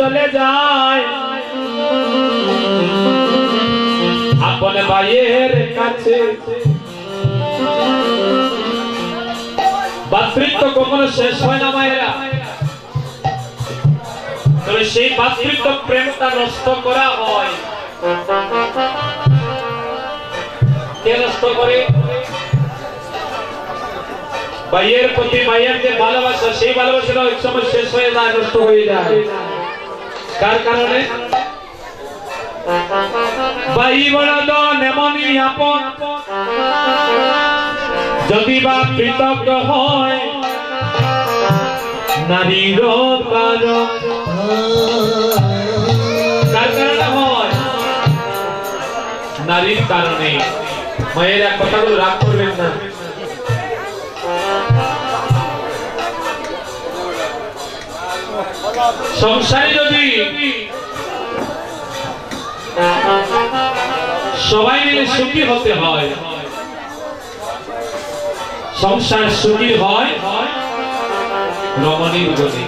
চলে যায় আপন ভাইয়ের কাছে। ভাতৃত্ব কখনো শেষ হয় না মায়েরা, তবে সেই ভাতৃত্ব প্রেমটা নষ্ট করা হয়। কে নষ্ট করে? ভাইয়ের প্রতি ভাইয়ের যে ভালোবাসা, সেই ভালোবাসাটা এক সময় শেষ হয়ে যায়, নষ্ট হয়ে যায়। কার কারণে? ভাই বড়জন এমনই আপন, যদি বা পৃথক হয় নারীর কারণ। কার কারণে হয়? নারীর কারণে। মায়েরা কথাগুলো রাগ করবেন না। সংসারে যদি সবাই মিলে সুখী হতে হয়, সংসার সুখী হয় রমণীর গুণে।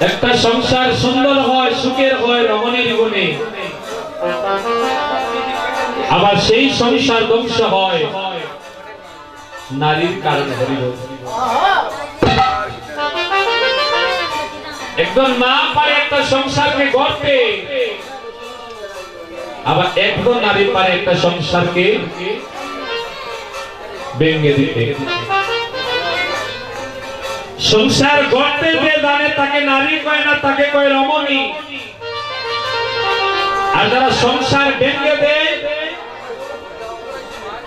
একটা সংসার সুন্দর হয়, সুখের হয় রমণীর গুণে। আবার সেই সংসার ধ্বংস হয় নারীর কারণে। একদম না পারে একটা সংসারকে গড়তে, আবার একদম নারী পারে একটা সংসারকে ভেঙে দিতে। সংসার গড়তে যে জানে তাকে নারী কয় না, তাকে কয় রমণী। আর যারা সংসার ভেঙে দেয়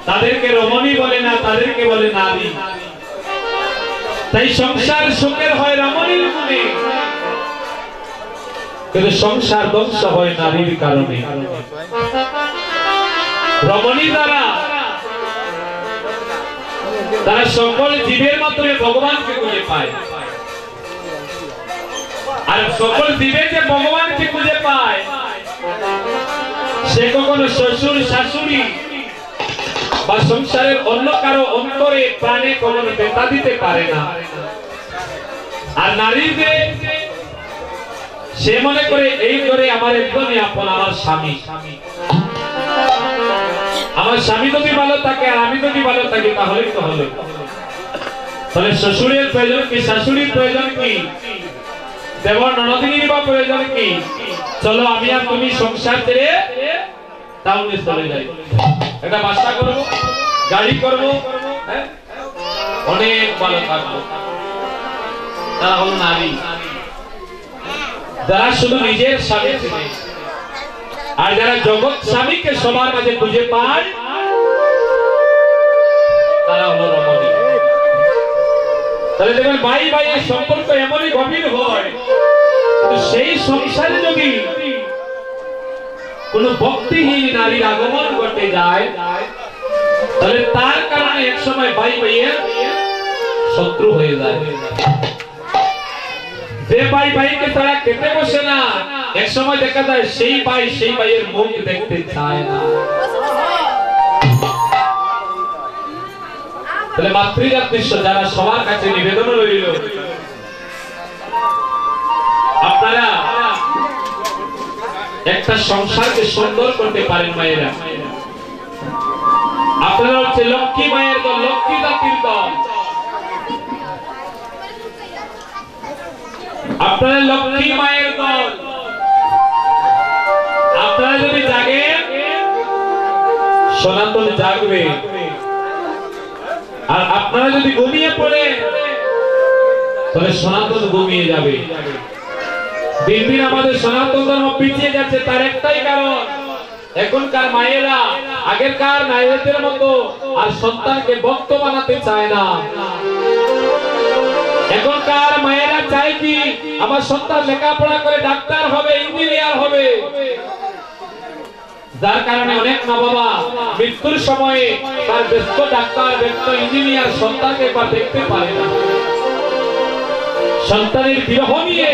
তাদেরকে রমণী বলে না, তাদেরকে বলে নারী। তাই সংসার সুখের হয় রমণীর গুণে, কিন্তু সংসার ধ্বংস হয় নারীর কারণে। রমণী দ্বারা তারা সকল জীবের মাধ্যমে ভগবানকে খুঁজে পায়। আর সকল জীবে যে ভগবানকে খুঁজে পায়, সে কখনো শ্বশুর শাশুড়ি বা সংসারের অন্য কারো অন্তরে প্রাণে কখনো ব্যথা দিতে পারে না। আর নারী যে সে মনে করে এই করে আমার একদমই আপন, আমার স্বামী। আমার স্বামী যদি ভালো থাকে আর আমি যদি ভালো থাকি তাহলেই তো হলো। তাহলে শ্বশুরের প্রয়োজন কি, শাশুড়ির প্রয়োজন কি, দেবর ননদিনীর বা প্রয়োজন কি? চলো আমি আর তুমি সংসার ছেড়ে টাউনে চলে যাই, একটা বাসা করবো, গাড়ি করবো, অনেক ভালো থাকবো। তারা হলো নারী, যারা শুধু নিজের স্বামী চেনে। আর যারা জগৎ স্বামীকে সবার মাঝে খুঁজে পায় তারা হলো রমণী। তাহলে দেখবেন ভাই ভাইয়ের সম্পর্ক এমনই গভীর হয়, সেই সংসারে যদি কোন ভক্তিহীন নারীর আগমন ঘটে যায়, তাহলে তার কারণে এক সময় ভাই ভাইয়ের শত্রু হয়ে যায়। যে ভাই ভাইকে তারা খেতে বসে না, এক সময় দেখা যায় সেই ভাই সেই ভাইয়ের মুখ দেখতে চায় না। তাহলে মাতৃজাতিস্ব যারা সবার কাছে নিবেদন রইল, আপনারা একটা সংসারকে সুন্দর করতে পারেন মায়েরা। আপনারা হচ্ছে লক্ষ্মী মায়ের দল, লক্ষ্মী জাতির দল। আপনারা লক্ষ্মী মায়ের দল। আপনারা যদি জাগেন, সনাতন জাগবে। আর আপনারা যদি ঘুমিয়ে পড়ে, তাহলে সনাতন ঘুমিয়ে যাবে। দিন দিন আমাদের সনাতন ধর্ম পিছিয়ে যাচ্ছে, তার একটাই কারণ, এখনকার মায়েরা আগেরকার নারীদের মতো আর সন্তানকে ভক্ত বানাতে চায় না। এখনকার মায়েরা চায় কি, আমার সন্তান লেখাপড়া করে ডাক্তার হবে, ইঞ্জিনিয়ার হবে। যার কারণে অনেক মা বাবা মৃত্যুর সময়ে তার ব্যস্ত ডাক্তার, ব্যস্ত ইঞ্জিনিয়ার সন্তানকে বা দেখতে পারে না। সন্তানের বিরহ নিয়ে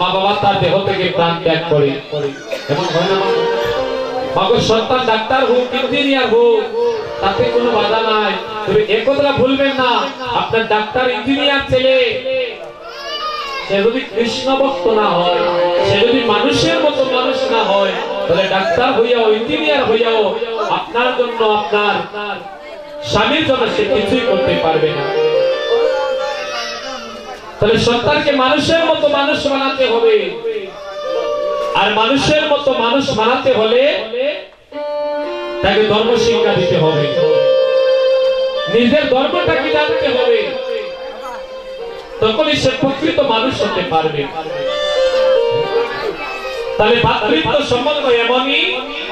মা বাবা তার দেহ থেকে প্রাণ ত্যাগ করে। এমন হয় না? মাগো সন্তান ডাক্তার হোক, ইঞ্জিনিয়ার হোক, তাতে কোনো বাধা নাই। তবে একথা ভুলবেন না, আপনার ডাক্তার ইঞ্জিনিয়ার ছেলে সে যদি কৃষ্ণ ভক্ত না হয়, সে যদি মানুষের মতো মানুষ না হয়, তাহলে ডাক্তার হইয়াও ইঞ্জিনিয়ার হইয়াও আপনার জন্য, আপনার স্বামীর জন্য সে কিছুই করতে পারবে না। তাহলে সন্তানকে মানুষের মতো মানুষ বানাতে হবে, আর মানুষের মতো মানুষ বানাতে হলে তাকে ধর্ম শিক্ষা দিতে হবে, নিজের ধর্মটাকে জানতে হবে, তখনই সে প্রকৃত মানুষ হতে পারবে। তাহলে ভাতৃত্ব সম্বন্ধ এমনই।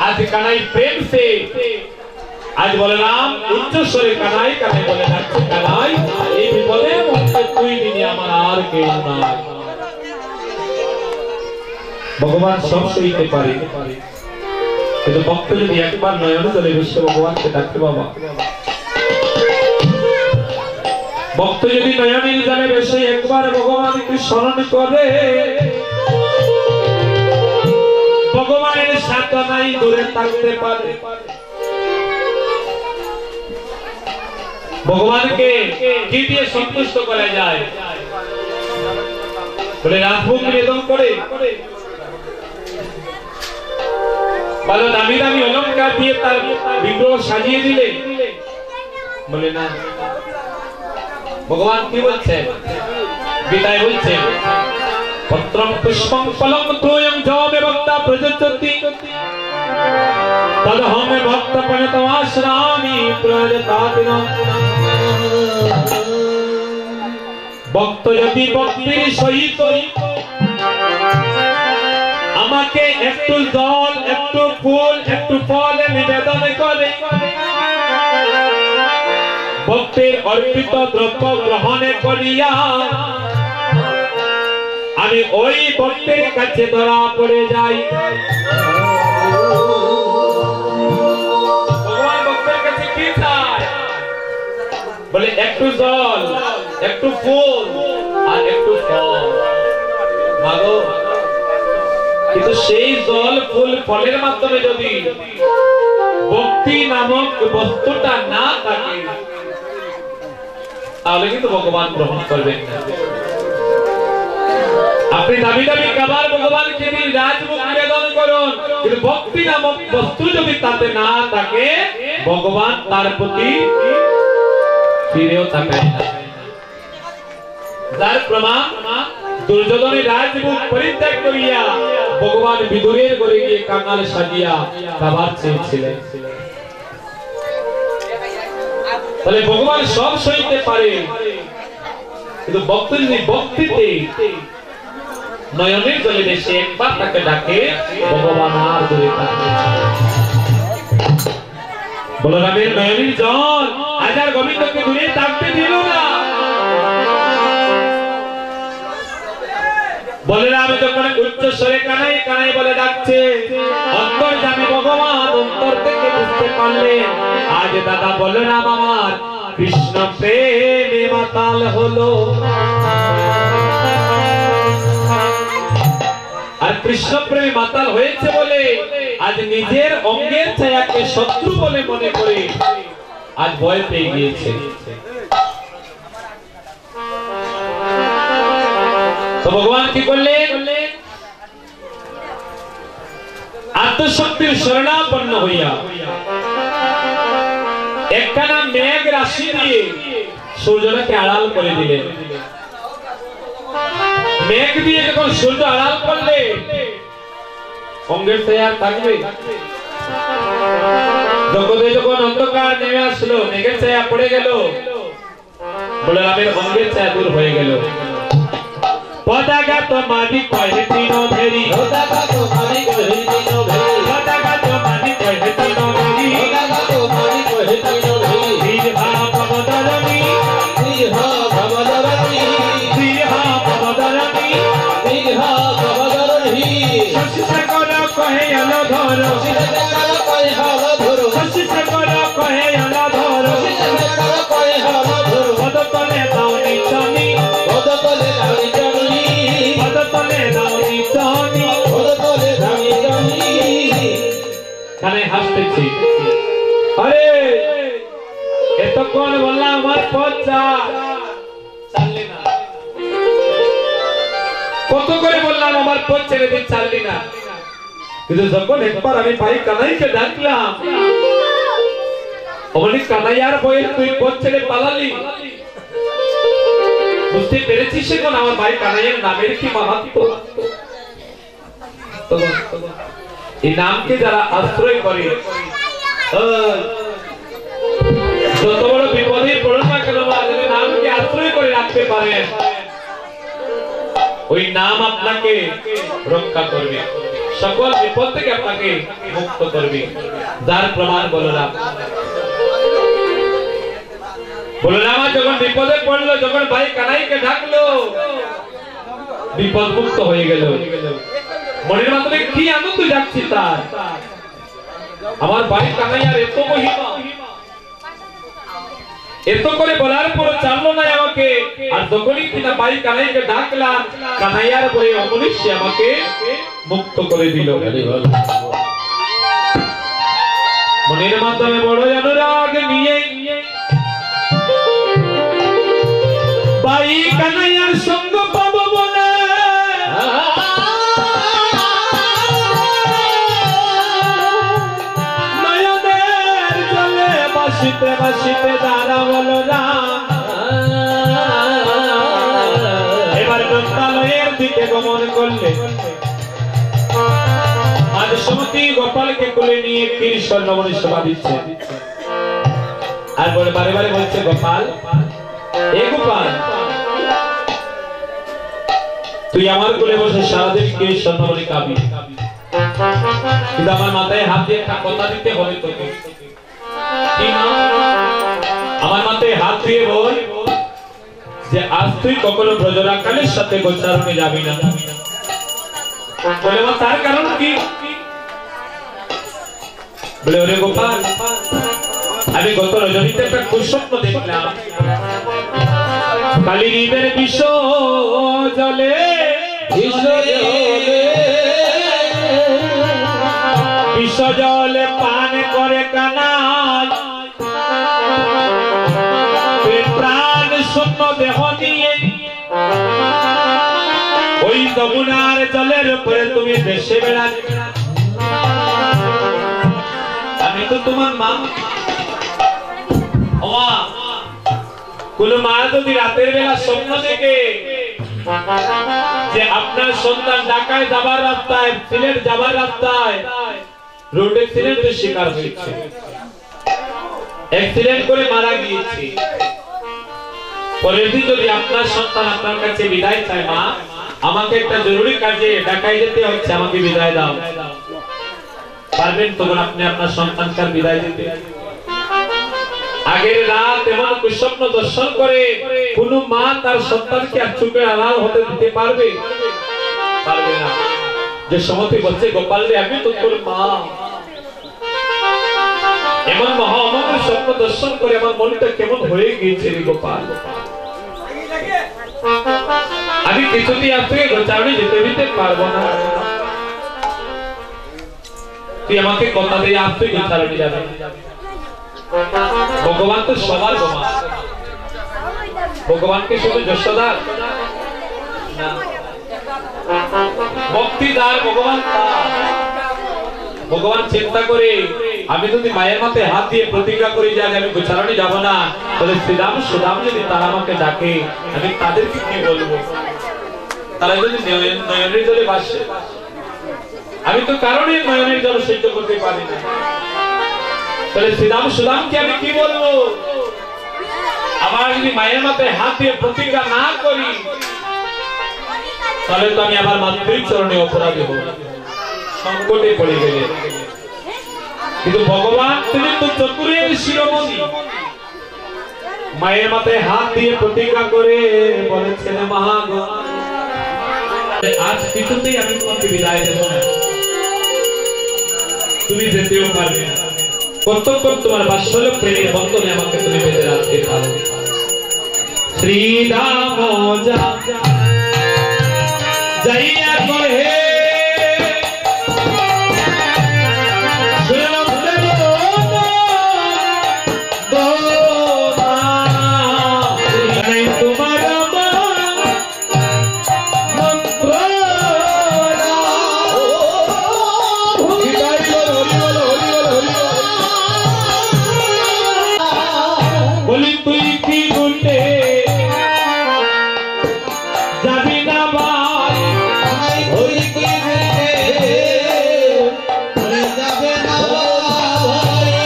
আজ কানাই প্রেম সে, আজ বলে রাম উচ্চস্বরে কানাই কানাই বলে ডাকছে, কানাই এই বিপদে মধ্যে তুই দিনে আমার আর কেউ নাই। ভগবান সব সইতে পারে, কিন্তু ভক্ত যদি একবার নয়নে জলে ভেসে ভগবানকে ডাকে, বাবা ভক্ত যদি নয়নের জলে ভেসে একবার ভগবানকে স্মরণ করে, ভগবানের সাধনাই দূরে থাকতে পারে। ভগবানকে কি দিয়ে সন্তুষ্ট করা যায়? বলে রাজভোগ নিবেদন করে, ভালো দামি দামি অলংকার দিয়ে তার বিগ্রহ সাজিয়ে দিলে? বলে না। ভগবান কি বলছেন? গীতায় বলছেন, পত্রং পুষ্পং ফলং তোয়ং জমে ভক্তা প্রযচ্ছতি তদহমে ভক্ত প্রণতমাশ্রামি প্রযতাতিনা। ভক্ত যদি ভক্তির সহিত আমাকে একটু জল, একটু ফুল, একটু ফল নিবেদন করে, ভক্তের অর্পিত দ্রব্য গ্রহণ করিয়া আমি ওই ভক্তের কাছে ধরা পড়ে যাই। ভগবান ভক্তের কাছে কি চায়? বলে একটু জল, একটু ফুল আর একটু ফল মাগো। কিন্তু সেই জল, ফুল, ফলের মাধ্যমে যদি ভক্তি নামক বস্তুটা না থাকে, তাহলে কিন্তু ভগবান গ্রহণ করবেন না। আপনি দাবি দাবি খাবার ভগবানকে দিয়ে রাজভোগ নিবেদন করুন, কিন্তু ভক্তি নামক বস্তু যদি তাতে না থাকে, ভগবান তার প্রতি ফিরেও তাকায় না। যার প্রমাণ দুর্যোধনের রাজভোগ পরিত্যাগ করিয়া ভগবান বিদুরের ঘরে গিয়ে কাঙাল সাজিয়া খাবার চেয়েছিলেন। তাহলে ভগবান সব সইতে পারে, কিন্তু ভক্ত যদি ভক্তিতে নয়নের জলে ভেসে একবার তাকে ডাকে, ভগবান আর দূরে থাকে। বলরামের নয়নের জল আজার গোবিন্দকে দূরে থাকতে দিল না। বলরাম যখন উচ্চ স্বরে কানাই কানাই বলে ডাকছে, অন্তর্যামী ভগবান অন্তর থেকে বুঝতে পারলেন, আজ দাদা বলরাম আমার কৃষ্ণ প্রেমে মাতাল হলো। আর কৃষ্ণ প্রেমে মাতাল হয়েছে বলে আজ নিজের অঙ্গের ছায়াকে শত্রু বলে মনে করে আজ ভয় পেয়ে গিয়েছে। তো ভগবান কি করলেন? আত্মশক্তির শরণাপন্ন হইয়া একখানা মেঘ রাশি দিয়ে সূর্যটাকে আড়াল করে দিলেন। মেঘ দিয়ে যখন সূর্য আড়াল করলে অঙ্গের ছায়া থাকবে? জগতে যখন অন্ধকার নেমে আসলো, মেঘের ছায়া পড়ে গেল, বলরামের অঙ্গের ছায়া দূর হয়ে গেল। পতাকা তো মাটি কহে তিন ভেরি, পতাকা তো মাটি কহে তিন ভেরি, পতাকা তো মাটি কহে তিন ভেরি, পতাকা তো মাটি কহে তিন ভেরি। বিহা ভবদরণী, বিহা ভবদরণী, বিহা ভবদরণী, বিহা ভবদরণী। শশিশেখর কহে অলধর, শশিশেখর কহে অলধর, শশিশেখর কহে অলধর, শশিশেখর কহে অলধর। পদতলে দাও নিচনি, পদতলে দাও নিচনি, পদতলে দাও নিচনি, পদতলে দাও নিচনি। কানে হাসতেছি, আরে এতক্ষণ বললাম আমার পথ চা, চাললে না। কত করে বললাম আমার পথ ছেড়ে দিন, ছাড়লি না। কিন্তু যখন একবার আমি ভাই কানাইকে ডাকলাম, অমনি কানাইয়ার বয়ে তুই পথ ছেড়ে পালালি, বুঝতে পেরেছিস এখন আমার ভাই কানাইয়ের নামের কি মাহাত্ম্য। এই নামকে যারা আশ্রয় করে, যত বড় বিপদে পড়ুন না কেন, নামকে আশ্রয় করে রাখতে পারেন, ওই নাম আপনাকে রক্ষা করবে, সকল বিপদ থেকে আপনাকে মুক্ত করবে। যার প্রমাণ বলরাম। বলরাম যখন বিপদে পড়লো, যখন ভাই কানাইকে ডাকলো, বিপদ মুক্ত হয়ে গেল। মনের মাধ্যমে কি আনন্দ যাচ্ছি তার, আমার ভাই কানাইয়ার এত মহিমা, এত করে বলার পর জানলো না আমাকে। আর যখনই কিনা ভাই কানাইকে ডাকলাম, কানাইয়ার বলে অমনি সে আমাকে মুক্ত করে দিল। মনের মাধ্যমে বড় অনুরাগ নিয়ে ভাই কানাইয়ার সঙ্গ পাবো বলে নয়নের জলে বাসিতে বাসিতে দাঁড়া বলো না। এবার দত্তালয়ের দিকে গমন করলে, আজ সমতি গোপালকে কোলে নিয়ে তীর স্বর্ণমণি শোভা দিচ্ছে। আর বলে বারে বারে বলছে, গোপাল, এ গোপাল, তুই আমার কোলে বসে সারাদিন কে স্বর্ণমণি খাবি, কিন্তু আমার মাথায় হাত দিয়ে একটা কথা দিতে হবে তোকে। কি না? আমার মাথায় হাত দিয়ে বল যে আজ তুই কখনো ব্রজরাকালের সাথে গোচারণে যাবি না। বলে তার কারণ কি? বলে ওরে গোপাল, আমি গত রজনীতে একটা কুস্বপ্ন দেখলাম, কালী হৃদের বিষ জলে বিষ জলে পান করে কানাই, প্রাণ শূন্য দেহ নিয়ে ওই যমুনার জলের উপরে তুমি দেশে বেড়াবে। আমি তো তোমার মা। কোন মা যদি রাতের বেলা স্বপ্ন দেখে যে আপনার সন্তান ঢাকায় যাবার রাস্তায়, সিলেট যাবার রাস্তায় রোড অ্যাক্সিডেন্টের শিকার হয়েছে, অ্যাক্সিডেন্ট করে মারা গিয়েছে, পরের দিন যদি আপনার সন্তান আপনার কাছে বিদায় চায়, মা আমাকে একটা জরুরি কাজে ঢাকায় যেতে হচ্ছে, আমাকে বিদায় দাও, পারবেন তখন আপনি আপনার সন্তানকে বিদায় দিতে? আগের রাত এমন কুস্বপ্ন দর্শন করে কোন মা তার সন্তানকে আর চোখে আড়াল হতে দিতে পারবে? পারবে না। যে সমতি বলছে, গোপাল রে, আমি তো তোর মা, এমন মহা অমঙ্গল স্বপ্ন দর্শন করে আমার মনটা কেমন হয়ে গিয়েছে রে গোপাল, আমি কিছুতেই আপনাকে গোচারণে যেতে দিতে পারবো না। তুই আমাকে কথা দিয়ে আজ তুই গোচারণে যাবে। ভগবান তো সবার বোমা, ভগবানকে শুধু যশোদার না, ভক্তিদার ভগবান। ভগবান চিন্তা করে, আমি যদি মায়ের মাথায় হাত দিয়ে প্রতিজ্ঞা করি যে আমি গোচারণে যাব না, তাহলে শ্রীরাম সুদাম যদি তারা আমাকে ডাকে, আমি তাদেরকে কি বলবো? তারা যদি নয়নের জলে ভাসে, আমি তো কারণে নয়নের জল সহ্য করতে পারি না, তাহলে শ্রীরাম সুদামকে আমি কি বলবো? আমার যদি মায়ের মাথায় হাত দিয়ে প্রতিজ্ঞা না করি, তাহলে তো আমি আমার মাতৃর চরণে অপরাধী হব, সংকটে পড়ে গেলে। কিন্তু ভগবান তিনি তো চতুরের শিরোমণি, মায়ের মাথায় হাত দিয়ে প্রতিজ্ঞা করে বলেছেন, মহাগো আজ কিছুতেই আমি তোমাকে বিদায় দেব না, তুমি যেতেও পারবে না, কতক্ষণ তোমার বাৎসল্য প্রেমের বন্ধনে আমাকে তুমি বেঁধে রাখতে পারো। শ্রীরাম যাইয়া কহে তোমার মন্ত্র যাবি না ভাই ওই কি ঘুরে যাবে না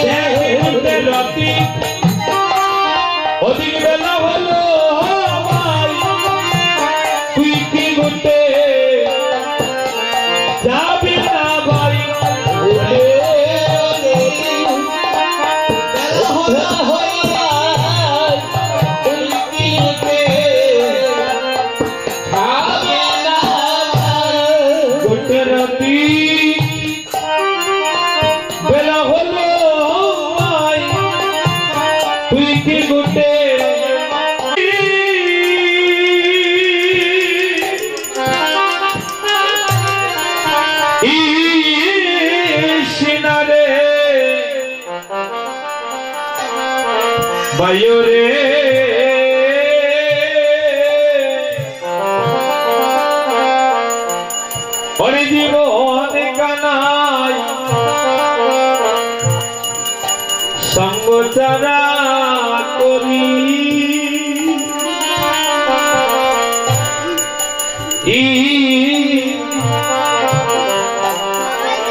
দেখে রাতি অধিক বেলা হলো ভাই তুই কি ঘুরতে যাবি না ভাই বেলা হলো ভাই তুই কি ঘুরতে সিনারে বায়ুরে ওরে জীবন কানাই সঙ্গ চারা করি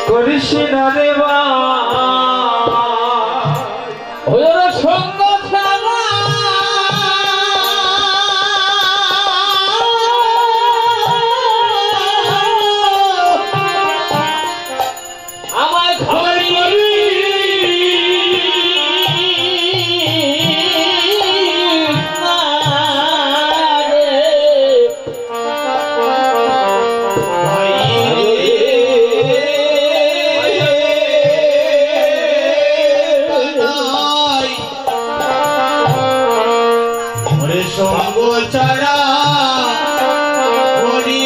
করিস না রে বা সঙ্গ চারা আমার খবর করি সঙ্গ ছাড়া করি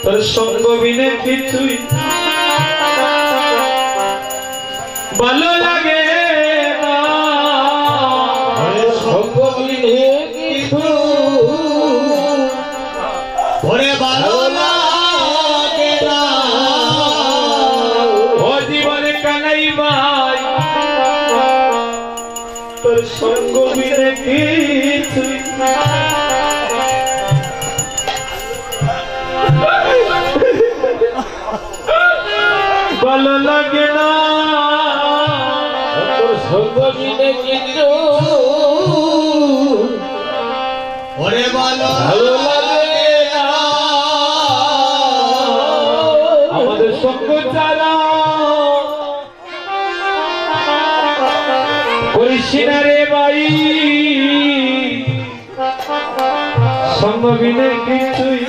তোর সঙ্গ বিনে কিছুই ভালো লাগে না সঙ্গ বিনে কিছু ওরে ভালো লাগে না ও জীবনে কানাই ভাই তোর সঙ্গ বিনে কিছুই ভালো লাগে না তোর সঙ্গ বিনে কিছু ওরে ভালো লাগে না আমাদের সঙ্গ চালা করিস না রে ভাই সঙ্গ বিনে কিছুই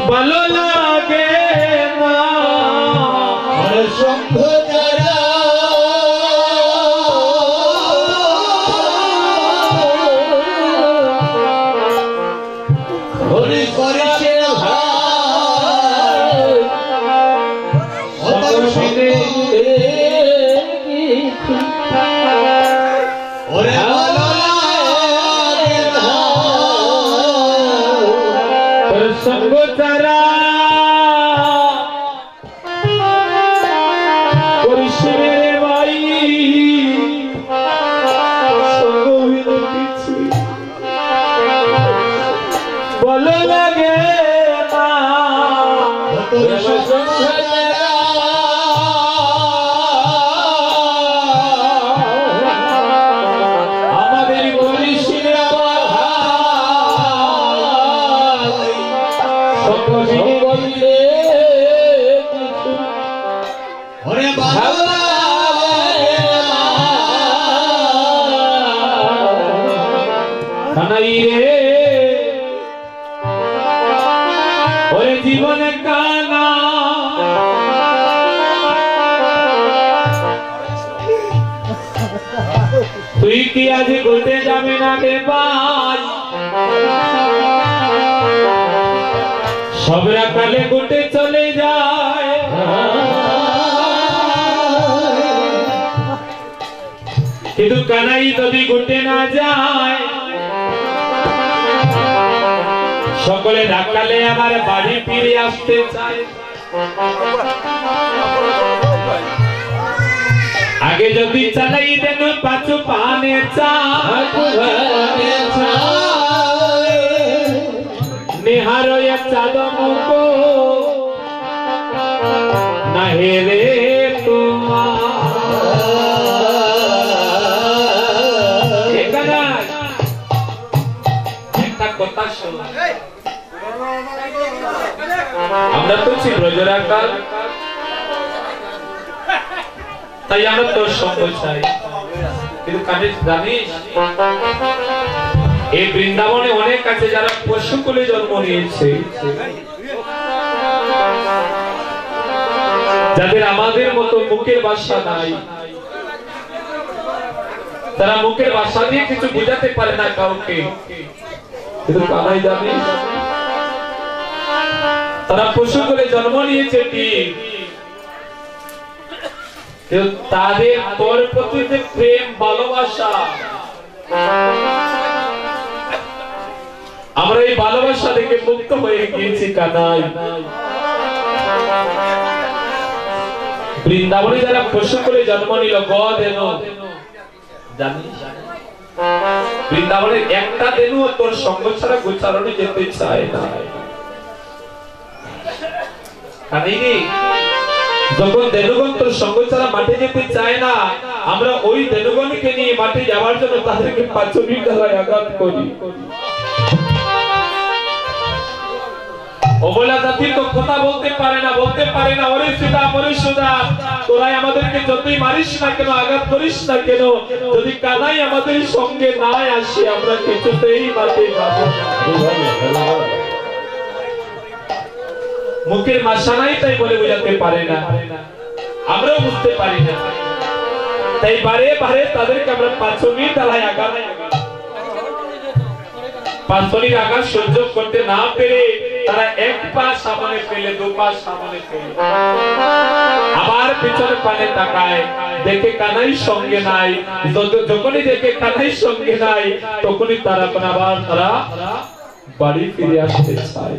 ভালো লাগে না ওরে সঙ্গ ছাড়া ওরে করিস না ভাই ওরে ভালো লাগে না সঙ্গ চারা করিস রে ভাই সঙ্গ বিনে কিছুই ভালো লাগে না আমাদের করিস রে সঙ্গ বিনে ওরে ভালো লাগে না কানাই রে ওরে জীবনে কানা তুই কি আজ ঘুরতে যাবি না রে ভাই সব রাখালে ঘুরতে চলে যায় কিন্তু কানাই যদি ঘুরতে না যায় সকলে ঢাকালে আমার বাড়ি ফিরে আসতে চায় আগে যদি চালাই দেন পাঁচু পানে চা নিহারয়ে চাঁদ মুখ না হেরে আমরা তো ছি ব্রজরাকাল তাই আমরা তোর সঙ্গ চাই কিন্তু কানে জানিস এই বৃন্দাবনে অনেক আছে যারা পশুকুলে জন্ম নিয়েছে যাদের আমাদের মতো মুখের ভাষা নাই তারা মুখের ভাষা দিয়ে কিছু বোঝাতে পারে না কাউকে কিন্তু কানাই জানিস তারা পশুকুলে জন্ম নিয়েছে ঠিক কিন্তু তাদের তোর প্রতি যে প্রেম ভালোবাসা আমরা এই ভালোবাসা থেকে মুক্ত হয়ে গিয়েছি কানাই বৃন্দাবনে যারা পশুকুলে জন্ম নিল গদ এনো জানিস বৃন্দাবনের একটা দেনু তোর সঙ্গ ছাড়া গোচারণে যেতে চায় না যখন দেনুগণ তোর সঙ্গ ছাড়া মাঠে যেতে চায় না আমরা ওই দেনুগণকে নিয়ে মাঠে যাওয়ার জন্য তাদেরকে পাঁচমির দ্বারায় আঘাত করি অবলা জাতি তো কথা বলতে পারে না ওরে সুদা তোরাই আমাদেরকে যতই মারিস না কেন আঘাত করিস না কেন যদি কানাই আমাদের সঙ্গে না আসে আমরা কিছুতেই মাঠে যাব না মুখের ভাষা নাই তাই বলে বোঝাতে পারে না আমরাও বুঝতে পারি না তাই বারে বারে তাদেরকে আমরা পাঁচমির দ্বারায় আঘাত পাঁচমির আঘাত সহ্য করতে না পেরে তারা এক পা সামনে ফেলে দু পা সামনে ফেলে আবার পিছনে পানে তাকায় দেখে কানাই সঙ্গে নাই যখনই দেখে কানাই সঙ্গে নাই তখনই তারা আবার তারা বাড়ি ফিরে আসতে চায়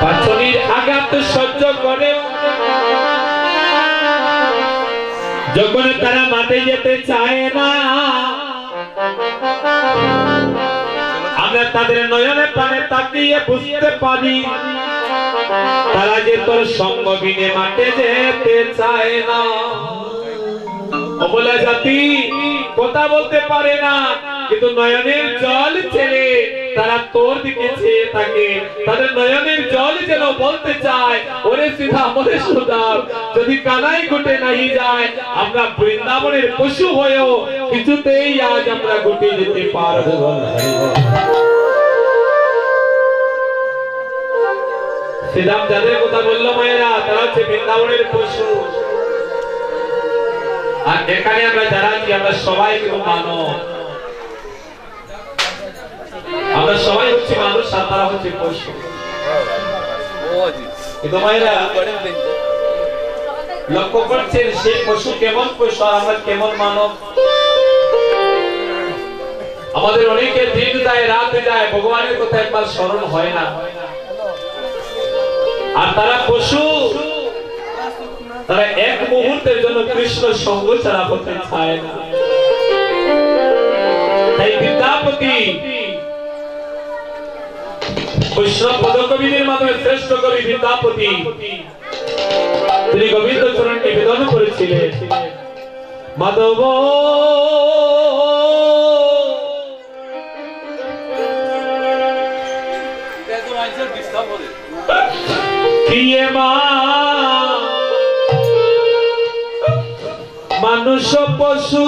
পাঁচমির আঘাত সহ্য করে যখন তারা মাঠে যেতে চায় না আমরা তাদের নয়নে প্রাণে তাকিয়ে বুঝতে পারি তারা যে তোর সঙ্গ বিনে মাঠে যেতে চায় না অবলা জাতি কথা বলতে পারে না কিন্তু নয়নের জল ছেলে তারা তোর দিকে চেয়ে থাকে তাদের নয়নের জল যেন বলতে চায় ওরে সিধা ওরে সুদা যদি কানাই ঘটে নাই যায় আমরা বৃন্দাবনের পশু হয়েও কিছুতেই আজ আমরা ঘটে যেতে পারবো শ্রীরাম যাদের কথা বললো মায়েরা তারা হচ্ছে বৃন্দাবনের পশু আর এখানে আমরা যারা আছি আমরা সবাই কিন্তু মানব আমরা সবাই হচ্ছে মানুষ আর তারা হচ্ছে পশু কিন্তু মায়েরা লক্ষ্য করছেন সেই পশু কেমন পশু আর আমরা কেমন মানব আমাদের অনেকে দিন যায় রাত যায় ভগবানের কথা একবার স্মরণ হয় না আর তারা পশু তারা এক মুহূর্তের জন্য কৃষ্ণ সঙ্গ ছাড়া হতে চায় না তাই বিদ্যাপতি বৈষ্ণব পদকবিদের মাধ্যমে শ্রেষ্ঠ কবি বিদ্যাপতি তিনি গোবিন্দ চরণ নিবেদন করেছিলেন মাধব কিয়ে মা মানুষ পশু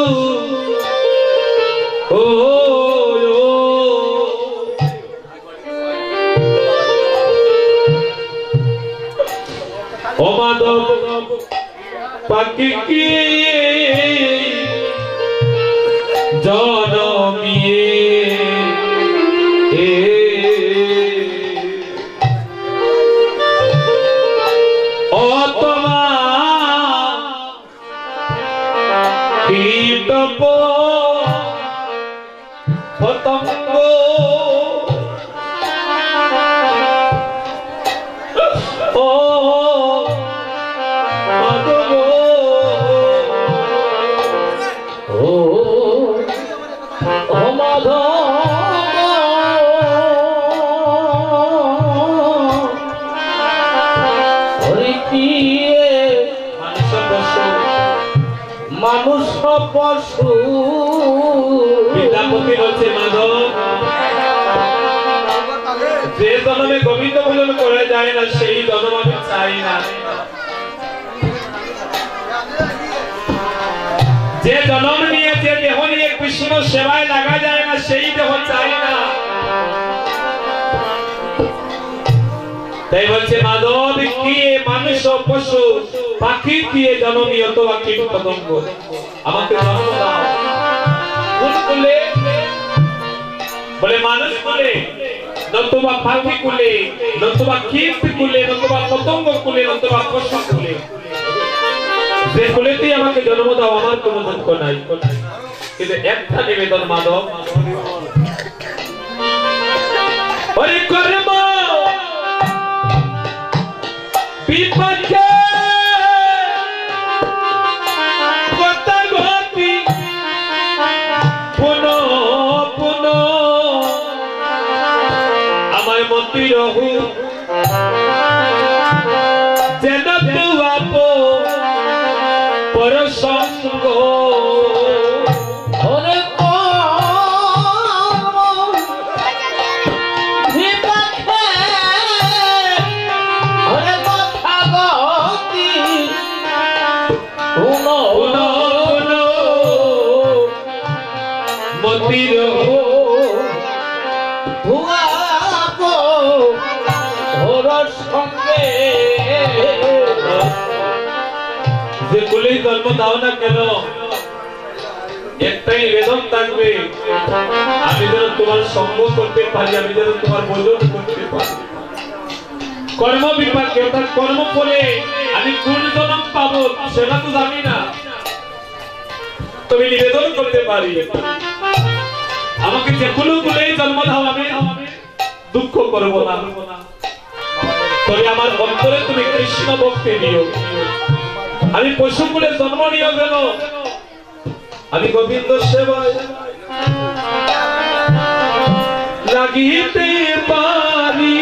ও মাধব পাখি কি জনমিয়ে বিদ্যাপতি বলছে মাধব যে জন্মে গোবিন্দ ভজন করা যায় না সেই জন্ম আমি চাই না। যে জন্ম নিয়ে যে দেহ নিয়ে কৃষ্ণ সেবায় লাগা যায় না সেই দেহ চাই না। তাই বলছে মাধব কি মানুষ পশু পাখি দিয়ে জন্ম নিয়ত বা কীট পতঙ্গ আমাকে জন্ম দাও কোন কুলে বলে মানুষ কুলে নতুবা পাখি কুলে নতুবা কীট কুলে নতুবা পতঙ্গ কুলে নতুবা পশু কুলে যে কুলেতেই আমাকে জন্ম দাও আমার কোনো দুঃখ নাই। কিন্তু একটা নিবেদন মাধব হরি কর্ম বিপক্ষে কথা ঘটি পুনঃ পুনঃ আমার মতি রহু যেন তুয়াপ পরসঙ্গ যে কুলেই জন্ম দাও না কেন একটাই নিবেদন থাকবে আমি যেন তোমার সঙ্গ করতে পারি আমি যেন তোমার ভজন করতে পারি। কর্ম বিপাকে অর্থাৎ কর্ম ফলে আমি কোন জন্ম পাবো সেটা তো জানি না, তবে নিবেদন করতে পারি আমাকে যে কোনো কুলেই জন্ম দাও আমি দুঃখ করবো না, তবে আমার অন্তরে তুমি কৃষ্ণ ভক্তি দিও। আমি পশু কুলে জন্ম নিও কেন আমি গোবিন্দ সেবায় লাগিতে পারি,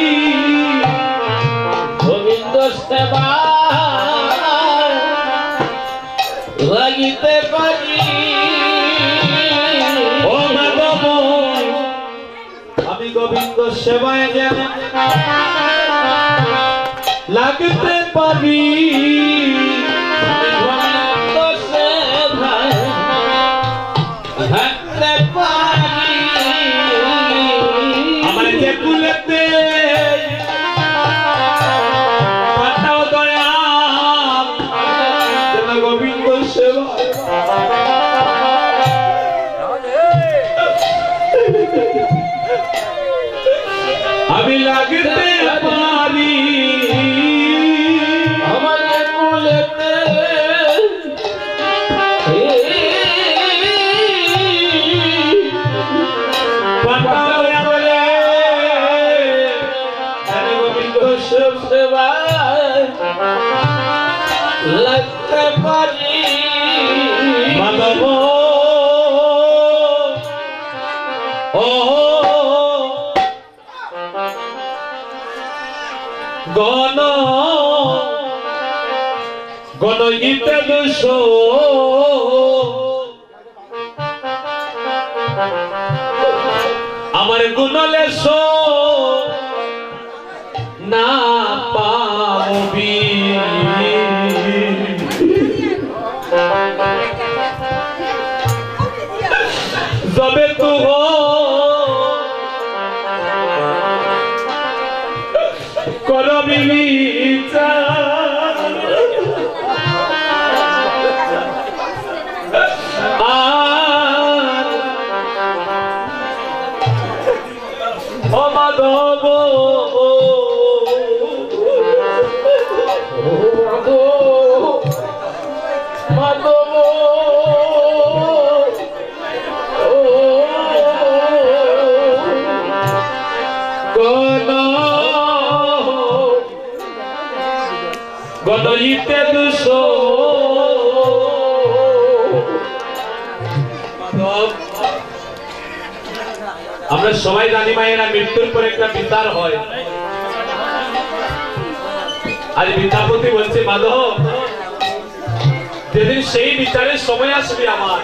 গোবিন্দ সেবায় লাগিতে পারি। ও মাধব আমি গোবিন্দ সেবায় যেন লাগতে পারি, আমার যে কুলেতে পাঠাও দয়া যেন গোবিন্দ সেবা আমি লাগতে পারি, আমার কুলেতে পাঠাও বলে যেন গোবিন্দ সেবায় লাগতে পারি। মাধব ও গণ গণগীতে দোষ আমার গুণলে না পাবি, যবে তু করবি ও মাধব মাধব গণইতে দুশ আমরা সবাই জানি মায়েরা মৃত্যুর পর একটা বিচার হয়। আজ বিদ্যাপতি বলছে মাধব যেদিন সেই বিচারের সময় আসবে আমার,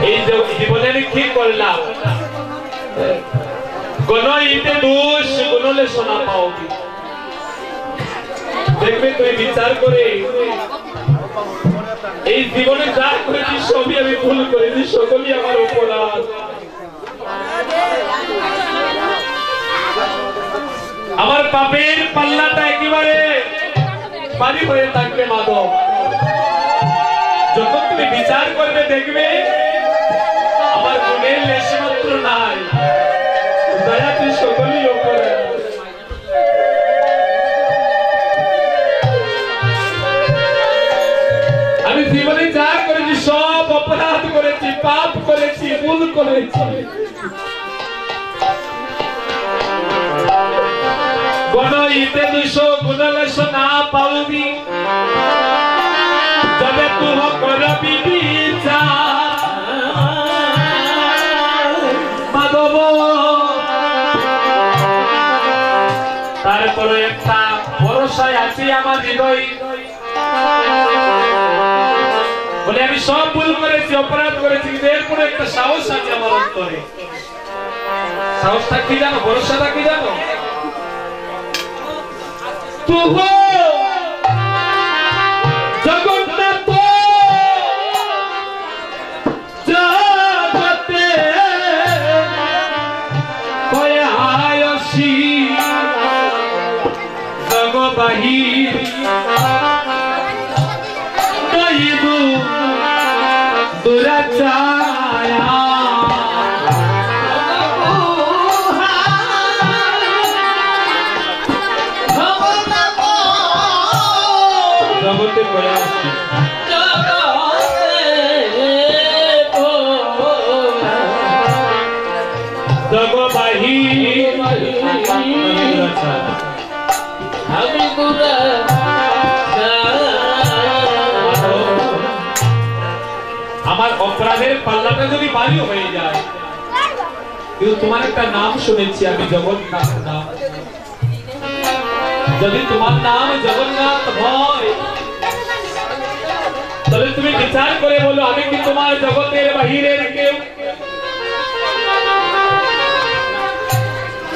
এই জীবনে আমি কি করলাম, কোন ইতে দোষ গুণলে শোনা পাও, দেখবে তুমি বিচার করে এই জীবনে যা করেছি সবই আমি ভুল করেছি, সকলই আমার অপরাধ। আমার পাপের পাল্লাটা একেবারে ভারী হয়ে থাকবে মাধব। যখন তুমি বিচার করবে দেখবে আমার গুণের লেশে মাত্র নাই, দয়া তুই সকলই অপরাধ। আমি জীবনে যা করেছি সব অপরাধ করেছি, পাপ করেছি, ভুল করেছি। গণ ইতে দুশো গুণলেশ না পাউবি, যবে তুহ করবি বিচার মাধব। তারপরে একটা ভরসায় আছি আমার হৃদয়, বলে আমি সব ভুল করেছি, অপরাধ করেছি, এরপরে একটা সাহস আছে আমার অন্তরে। সাহসটা কি জানো, ভরসাটা কি জানো? তুহ জগন্নাথ জগতে কয়ায়সি জগবাহির দইবু দুরাচায়া। জগতে কয়াসি জগবাহির আমি গুরা আমার অপরাধের পাল্লাটা যদি ভারী হয়ে যায়, কিন্তু তোমার একটা নাম শুনেছি আমি, জগন্নাথ নাম। যদি তোমার নাম জগন্নাথ হয় তাহলে তুমি বিচার করে বলো আমি কি তোমার জগতের বাহিরের কেউ?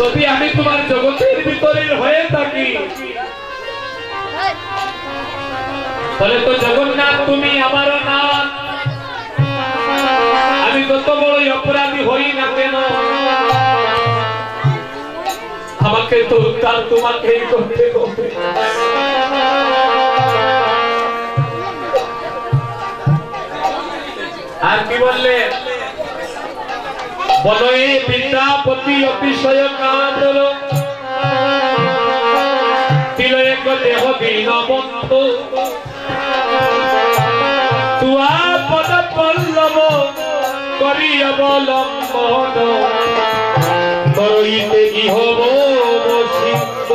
যদি আমি তোমার জগতের ভিতরের হয়ে থাকি তাহলে তো জগন্নাথ তুমি আমারও নাম। আমি যত বড়ই অপরাধী হই না কেন আমাকে তো উদ্ধার তোমাকেই করতে হবে। আর কি বললে? বলো এ বিদ্যাপতি অতিশয় কাঁদল, তিল এক দেহ দীনবন্ধ, তুয়া পদ পল্লব করি অবলম্বন, করইতে ইহব বসিত।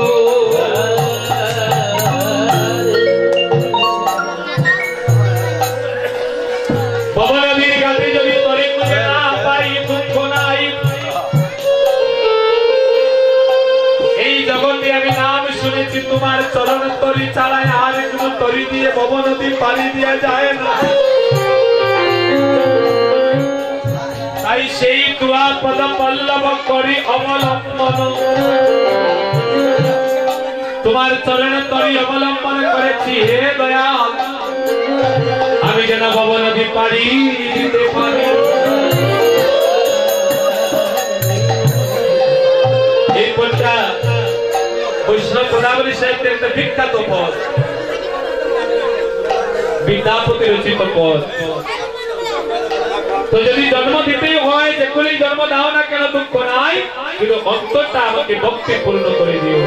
ভবনদীর গাতে যদি তরে খুঁজে না পাই দুঃখ নাই, এই জগতে আমি নাম শুনেছি তোমার চরণ তরি চালায়, আর কোনো তরি দিয়ে ভবনদী পানি দিয়া যায় না। তাই সেই তুয়া পদ পল্লব করি অবলম্বন, তোমার চরণ তরি অবলম্বন করেছি হে দয়াল, আমি যেন ভবনদী পারি দিতে পারি। এই পদটা বৈষ্ণব পদাবলী সাহিত্যের একটা বিখ্যাত পদ, বিদ্যাপতি রচিত পদ। তো যদি জন্ম দিতেই হয় যেগুলি জন্ম দাও না কেন দুঃখ নাই, কিন্তু অন্তরটা আমাকে ভক্তিপূর্ণ করে দিও।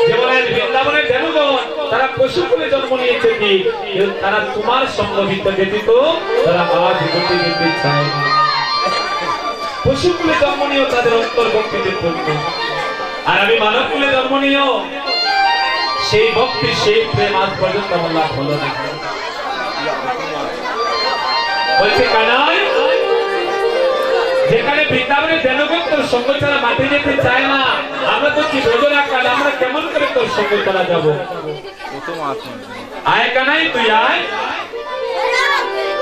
যেমন বৃন্দাবনের ধেনুগণ তারা পশুকুলে জন্ম নিয়েছে ঠিক, তারা তোমার সঙ্গ দিতে ব্যতীত তারা আজ গতি দিতে চায় না। পশুকুলে জন্ম নিয়েও তাদের অন্তর ভক্তিতে পূর্ণ, আর আমি মানব কুলে জন্ম নিয়েও সেই ভক্তি সেই প্রেম আজ পর্যন্ত আমার লাভ হলো না। বলছে কানাই, যেখানে বৃন্দাবনের ধেনুগণ তোর সঙ্গ ছাড়া মাঠে যেতে চায় না। আমরা তো কি বোঝো না কাল আমরা কেমন করে তোর সঙ্গ ছাড়া যাবো? আয় কানাই তুই আয়।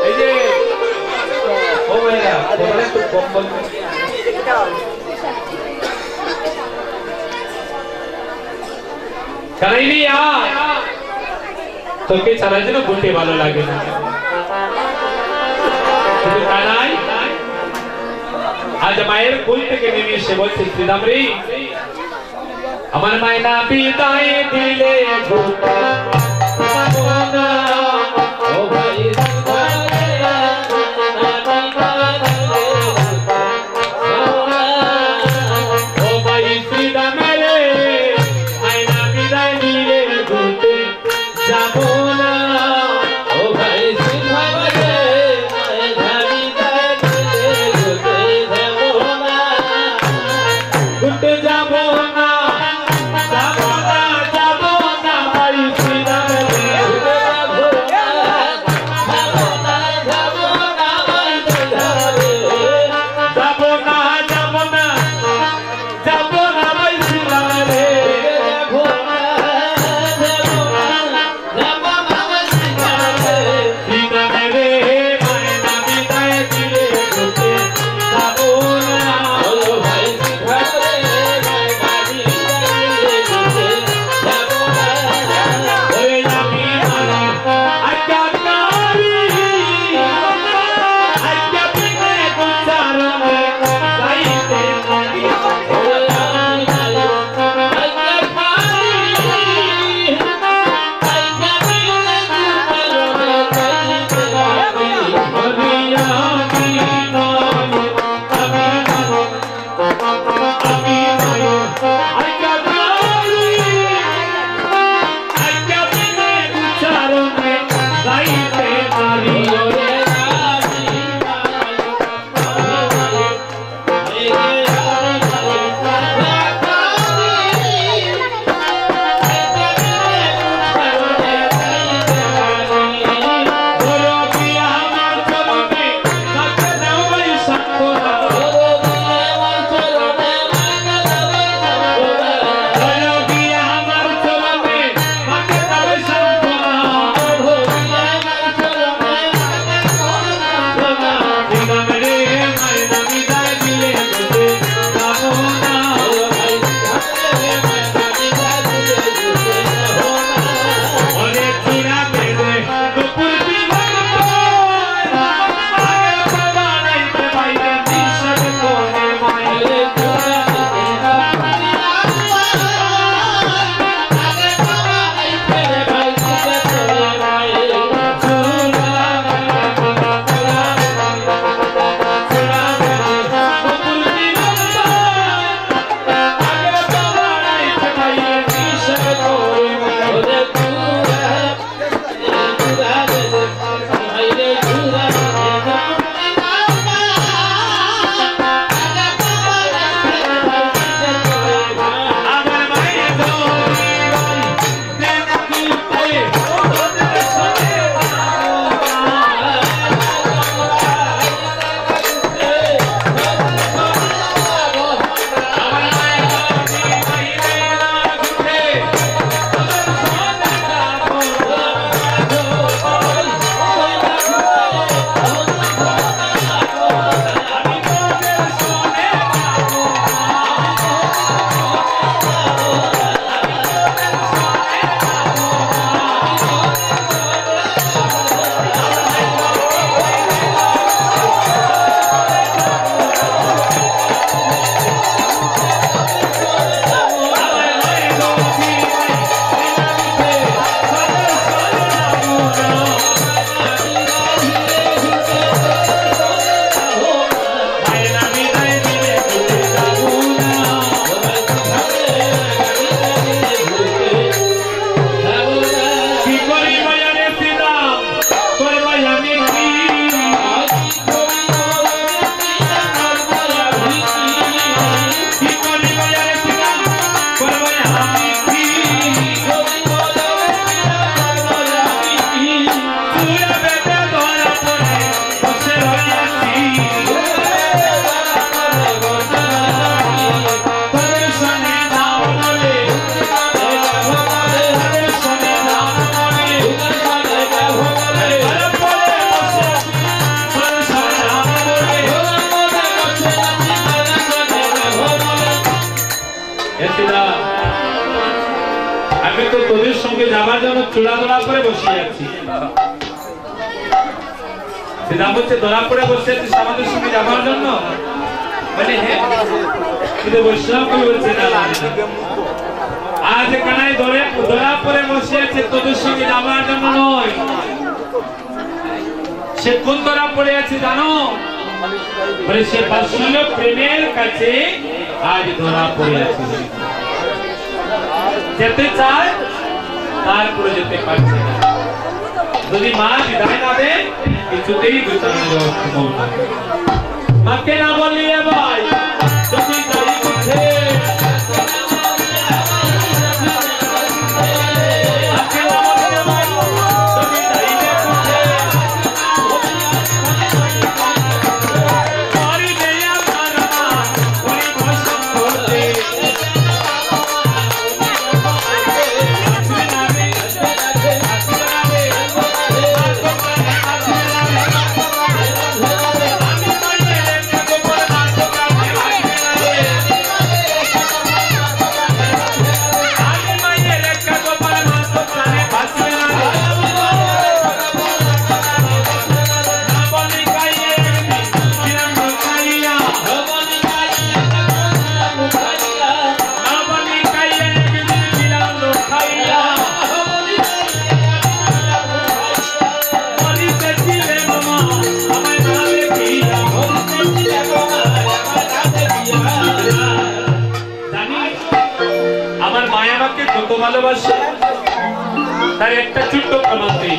এই যে ও ভাইয়া তোমরা একটু কম বলবে। কানাই নি আয়, তোকে ছাড়া যেন বলতে ভালো লাগে না। কিন্তু কানাই আজ মায়ের কোল থেকে নেমে এসে বলছে শ্রীরাম রে আমার মায়না বিদায় দিলে ও ভাই ও ভাই শ্রীরাম রে মায়না বিদায় দিলে ঘুরতে যাব না। ও ভাই সিংহাম রে ঘুরতে যাব না, যাব না, যাব না ভাই শ্রীরাম রে। যাব না, যাব না, যাব না ভাই শ্রীরাম রে। শ্রীরাম রে মায়না বিদায় দিলে ঘুরতে যাব না। আমি তো তোদের সঙ্গে যাবার জন্য চূড়া দোড়া করে বসে আছি। সেটা বলছে দোড়া করে বসে আছিস আমাদের সঙ্গে যাবার জন্য? বলে হ্যাঁ। কিন্তু বৈষ্ণব কবি বলছে না, আজ কানাই দোড়া করে বসে আছে তোদের সঙ্গে যাবার জন্য নয়। সে কোন দোড়া পড়ে আছে জানো? বলে সে বাৎসল্য প্রেমের কাছে আজ দোড়া পড়ে আছে। যেতে চায় তারপরে যেতে পারছে না। যদি মা বিদায় না দেয় কিছুতেই গোচারণে যাওয়া সম্ভব না। মাকে না বলিয়ে ভাই যদি যাই বুঝে, মাকে না বলিয়ে ভাই যদি যাই বুঝে, করি দেয়া কারণা করি বসন করতে, ভালোবাসে তার একটা ছোট্ট প্রমাণ দিই।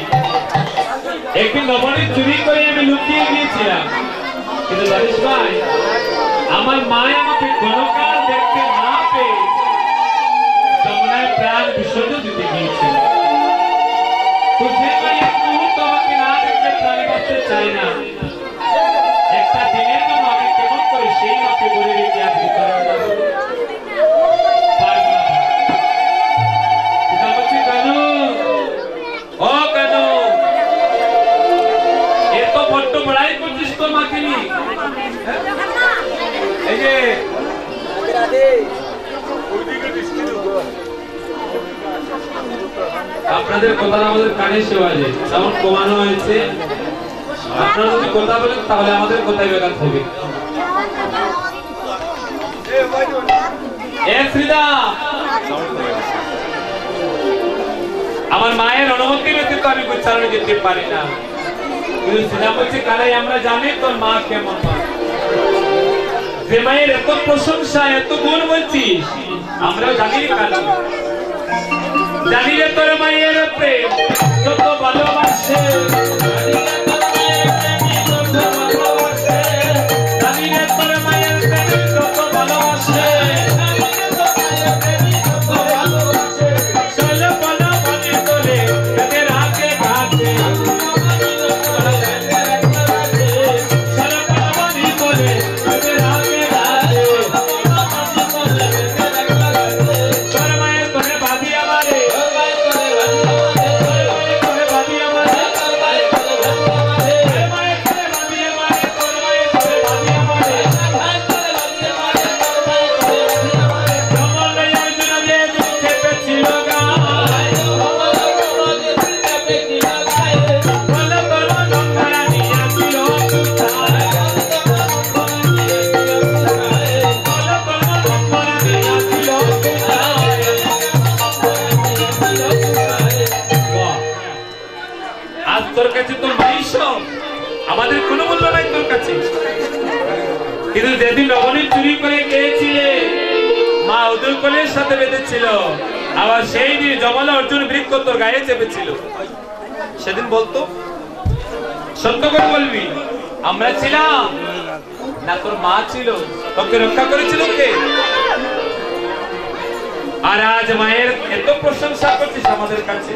একদিন নবনী চুরি করে আমি লুকিয়ে গিয়েছিলাম, কিন্তু জানিস ভাই আমার মা আমাকে গণকাল দেখতে না পেয়ে যমুনায় প্রাণ বিসর্জন দিতে গিয়েছিল। তো যে ভাই এক মুহূর্ত আমাকে না দেখতে প্রাণে বাঁচতে চাই না, একটা দিনের জন্য আমি কেমন করে সেই মাকে বলে রেখে আসতে পারবো না। আপনাদের কথা আমাদের কানে শোয়াছে, সাউন্ড কমানো হয়েছে। আপনারা যদি কথা বলেন তাহলে আমাদের কথাই বেকার হবে। আমার মায়ের অনুমতি ব্যতীত আমি উচ্চারণে যেতে পারি না, কিন্তু শ্রীরাম বলছে কালাই আমরা জানি তোর মা কেমন মা। যে মায়ের এত প্রশংসা এত গুণ বলছিস আমরাও জানি কালী, জানি রে তোর মায়ের প্রেম কত ভালোবাসে, জানি রে তোর মায়ের প্রেম কত ভালোবাসে, চলো বলো বলে তোলে তাদের আগে ঘাটে, চলো বলো বলে তোলে তাদের আগে ঘাটে, তোর মায়ের তোরে বাদি আমারে, আমাদের কোনো মূল্য নাই তোর কাছে। কিন্তু যেদিন নবনী চুরি করে খেয়েছিলে মা উদুল কলের সাথে বেঁধেছিল, আবার সেই দিন জমালা অর্জুন বৃক্ষ তোর গায়ে চেপেছিল, সেদিন বলতো সত্য করে বলবি আমরা ছিলাম না তোর মা ছিল, তোকে রক্ষা করেছিল কে? আর আজ মায়ের এত প্রশংসা করছিস আমাদের কাছে,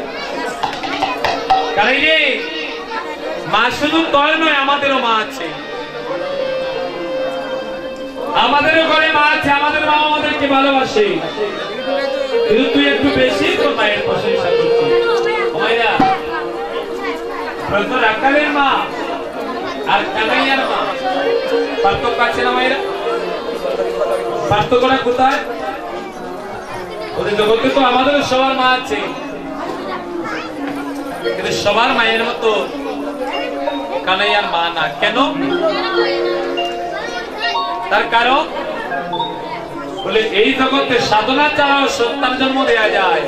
কারণ মা শুধু তোর নয় আমাদেরও মা আছে, আমাদেরও ঘরে মা আছে, আমাদের মা আমাদেরকে ভালোবাসে, কিন্তু তুই একটু বেশি তোর মায়ের প্রশংসা করছিস। মায়েরা রাখালের মা আর কানাইয়ার মা পার্থক্য আছে না মায়েরা? পার্থক্যটা কোথায়? ওদের জগতে তো আমাদের সবার মা আছে, কিন্তু সবার মায়ের মতো কানাইয়ার মা না। কেন? তার কারণ বলে এই জগতে সাধনা ছাড়াও সন্তান জন্ম দেয়া যায়।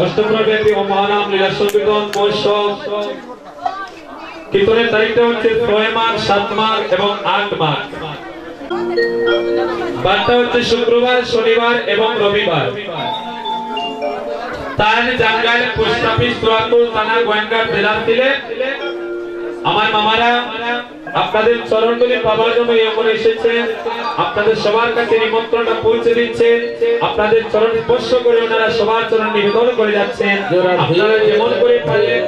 অষ্টপ্রব্যাপী ও মহানাম লীলা সংকীর্তন মহোৎসব কীর্তনের তারিখটা হচ্ছে 6 মাঘ, 7 মাঘ এবং 8 মাঘ। বারটা হচ্ছে শুক্রবার, শনিবার এবং রবিবার। তার জায়গায় পোস্ট অফিস তোয়াকুল থানা গোয়েন্দাঘাট জেলা থেকে আমার মামারা আপনাদের চরণধুলি পাওয়ার জন্য এখানে এসেছেন। আপনাদের সবার কাছে নিমন্ত্রণটা পৌঁছে দিচ্ছেন। আপনাদের চরণ স্পর্শ করে ওনারা সবার চরণ নিবেদন করে যাচ্ছেন। আপনারা যেমন করে পারলেন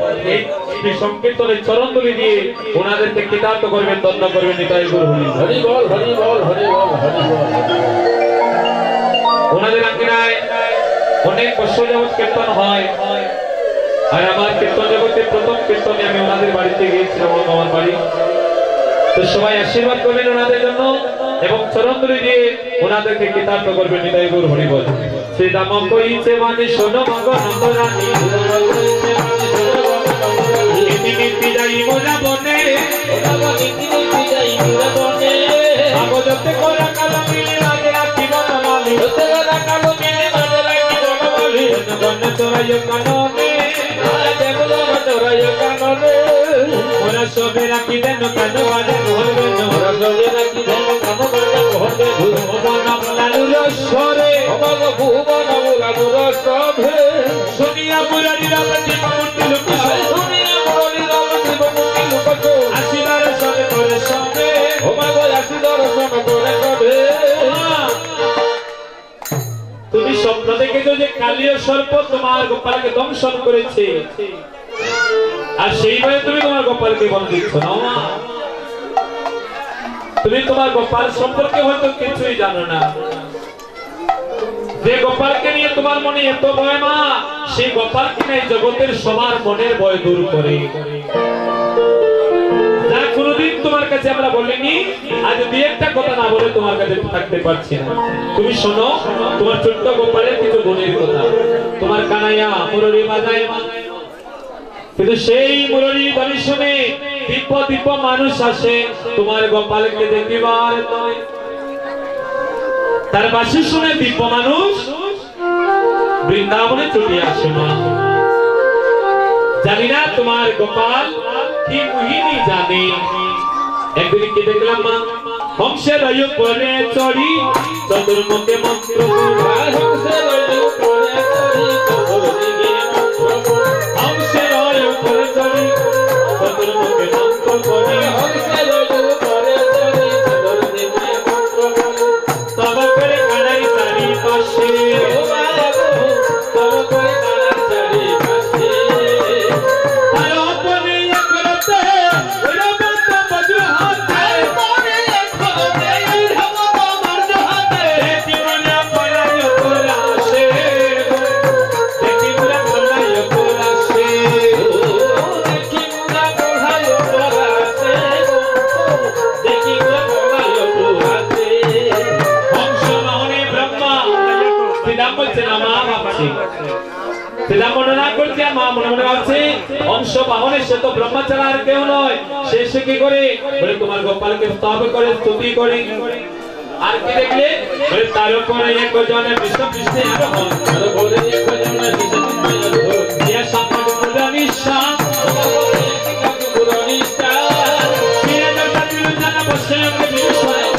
এই সংকীর্তনের চরণধুলি দিয়ে ওনাদেরকে কৃতার্থ করবেন, ধন্য করবেন। নিতাই গৌর হরি বল, হরি বল, হরি বল, হরি বল। ওনাদের আজ্ঞায় অনেক বছর যাবৎ কীর্তন হয়। আর আমার কীর্তন জগতের প্রথম কীর্তনে আমি ওনাদের বাড়িতে গিয়েছিলাম, আমার বাড়ি। তো সবাই আশীর্বাদ করবেন ওনাদের জন্য এবং চরণধুলি দিয়ে ওনাদেরকে কৃতার্থ করবেন। নিতাই গৌর হরি বল। শ্রীরাম কইছে মানে শোনো মগো নন্দরানী, নীতি নীতি যাই মোরা বনে, নীতি নীতি যাই মোরা বনে, আগজতে করা কালো মিলে রাজে রাখি বনমালী, হতে করা কালো মিলে রাজে রাখি বনমালী, বনে তোরাই কাননে, দেখলো তোরাই কাননে, ওরা সবে রাখি দেন কান বাজে ধরবে, ওরা সবে রাখি দেন কান বাজে ধরবে, ভুবন লালুর স্বরে, ভগ ভুবন লালুর সবে, শুনিয়া মুরারি রামজি মূর্তি লুকাছো, শুনিয়া মুরারি রামজি মূর্তি লুকাছো, আসি দর্শন করে সবে, ও মাগো আসি দর্শন করে সবে। তুমি স্বপ্ন দেখেছো যে কালীয় সর্প তোমার গোপালকে দংশন করেছে, আর সেইভাবে তুমি তোমার গোপালকে বল দিচ্ছ না। তুমি তোমার গোপাল সম্পর্কে হয়তো কিছুই জানো না। যে গোপালকে নিয়ে তোমার মনে এত ভয় মা, সেই গোপালকে নিয়ে জগতের সবার মনের ভয় দূর করে। যা কোনোদিন তোমার কাছে আমরা বলিনি, আজ দুই একটা কথা না বলে তোমার কাছে থাকতে পারছি না। তুমি শোনো তোমার ছোট্ট গোপালের কিছু গুণের কথা। তোমার কানাইয়া মুরলী বাজায়, কিন্তু সেই মুরলী বাণী শুনে দিব্য দিব্য মানুষ আসে তোমার গোপালকে দেখিবার। তার বাসি শুনে দিব্য মানুষ বৃন্দাবনে ছুটে আসো মা। জানি না তোমার গোপাল কি মোহিনী জানে। একদিন কি দেখলাম মা, হংসের উপরে চড়ি চতুর্মুখে মন্ত্র হংসের উপরে চড়ি চতুর্দিকে মন্ত্র হংসের উপরে চড়ি চতুর্মুখে মন্ত্র পড়ি হংসের উপরে চড়ি চতুর্দিকে মন্ত্র তব করে কানাই তারি পাশে তব করে কানাই তারি পাশে আর অপনে করতে রবত বজু হাতে মনে খোদে রবত বজু হাতে দেখি মনে পড়াই পড়াশে দেখি মনে পড়াই পড়াশে দেখি মুরা পড়াই পড়াশে দেখি মুরা পড়াই পড়াশে হংস বাহনে ব্রহ্মা শ্রীরাম বলছে না মা ভাবছে শ্রীরাম মনে করছে মা মনে মনে ভাবছে হংস বাহনে সে তো ব্রহ্মা ছাড়া আর কেউ নয়। সে কি করে বলে তোমার গোপালকে স্তব করে স্তুতি করে। আর কি দেখলে বলে তার উপরে একজনের বিষ্ণু কৃষ্ণে আরোহণ আর বলে একজনের বিশেষ ইয়া সম্পদ পুরানিশা পুরনিষ্ঠা সিয়া দরজা দিল জানা বসে আমাকে বিষ্ণায়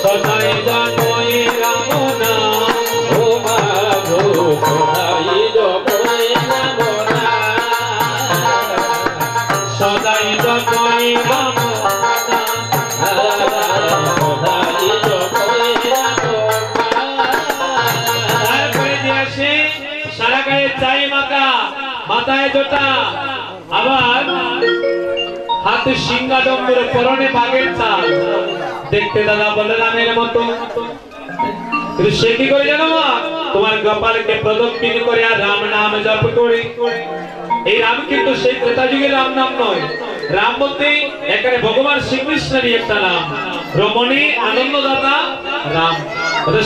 সদাই জানোই রাম নাম ও মা গো সদাই জপে নাম সদাই জানোই রাম সদাই জপে তারপরে যে আসে সারা গায়ে চাই মাকা মাথায় জোটা আবার হাতে সিংহাডম্বর পরনে বাঘের চাল দেখতে দাদা বলরামের মতো। কিন্তু সে কি করে জানো মা, তোমার গোপালকে প্রদক্ষিণ করে আর রাম নাম জপ করে। এই রাম কিন্তু সেই ত্রেতা যুগের রাম নাম নয়। রাম বলতে এখানে ভগবান শ্রীকৃষ্ণেরই একটা নাম, রমণী আনন্দদাতা রাম।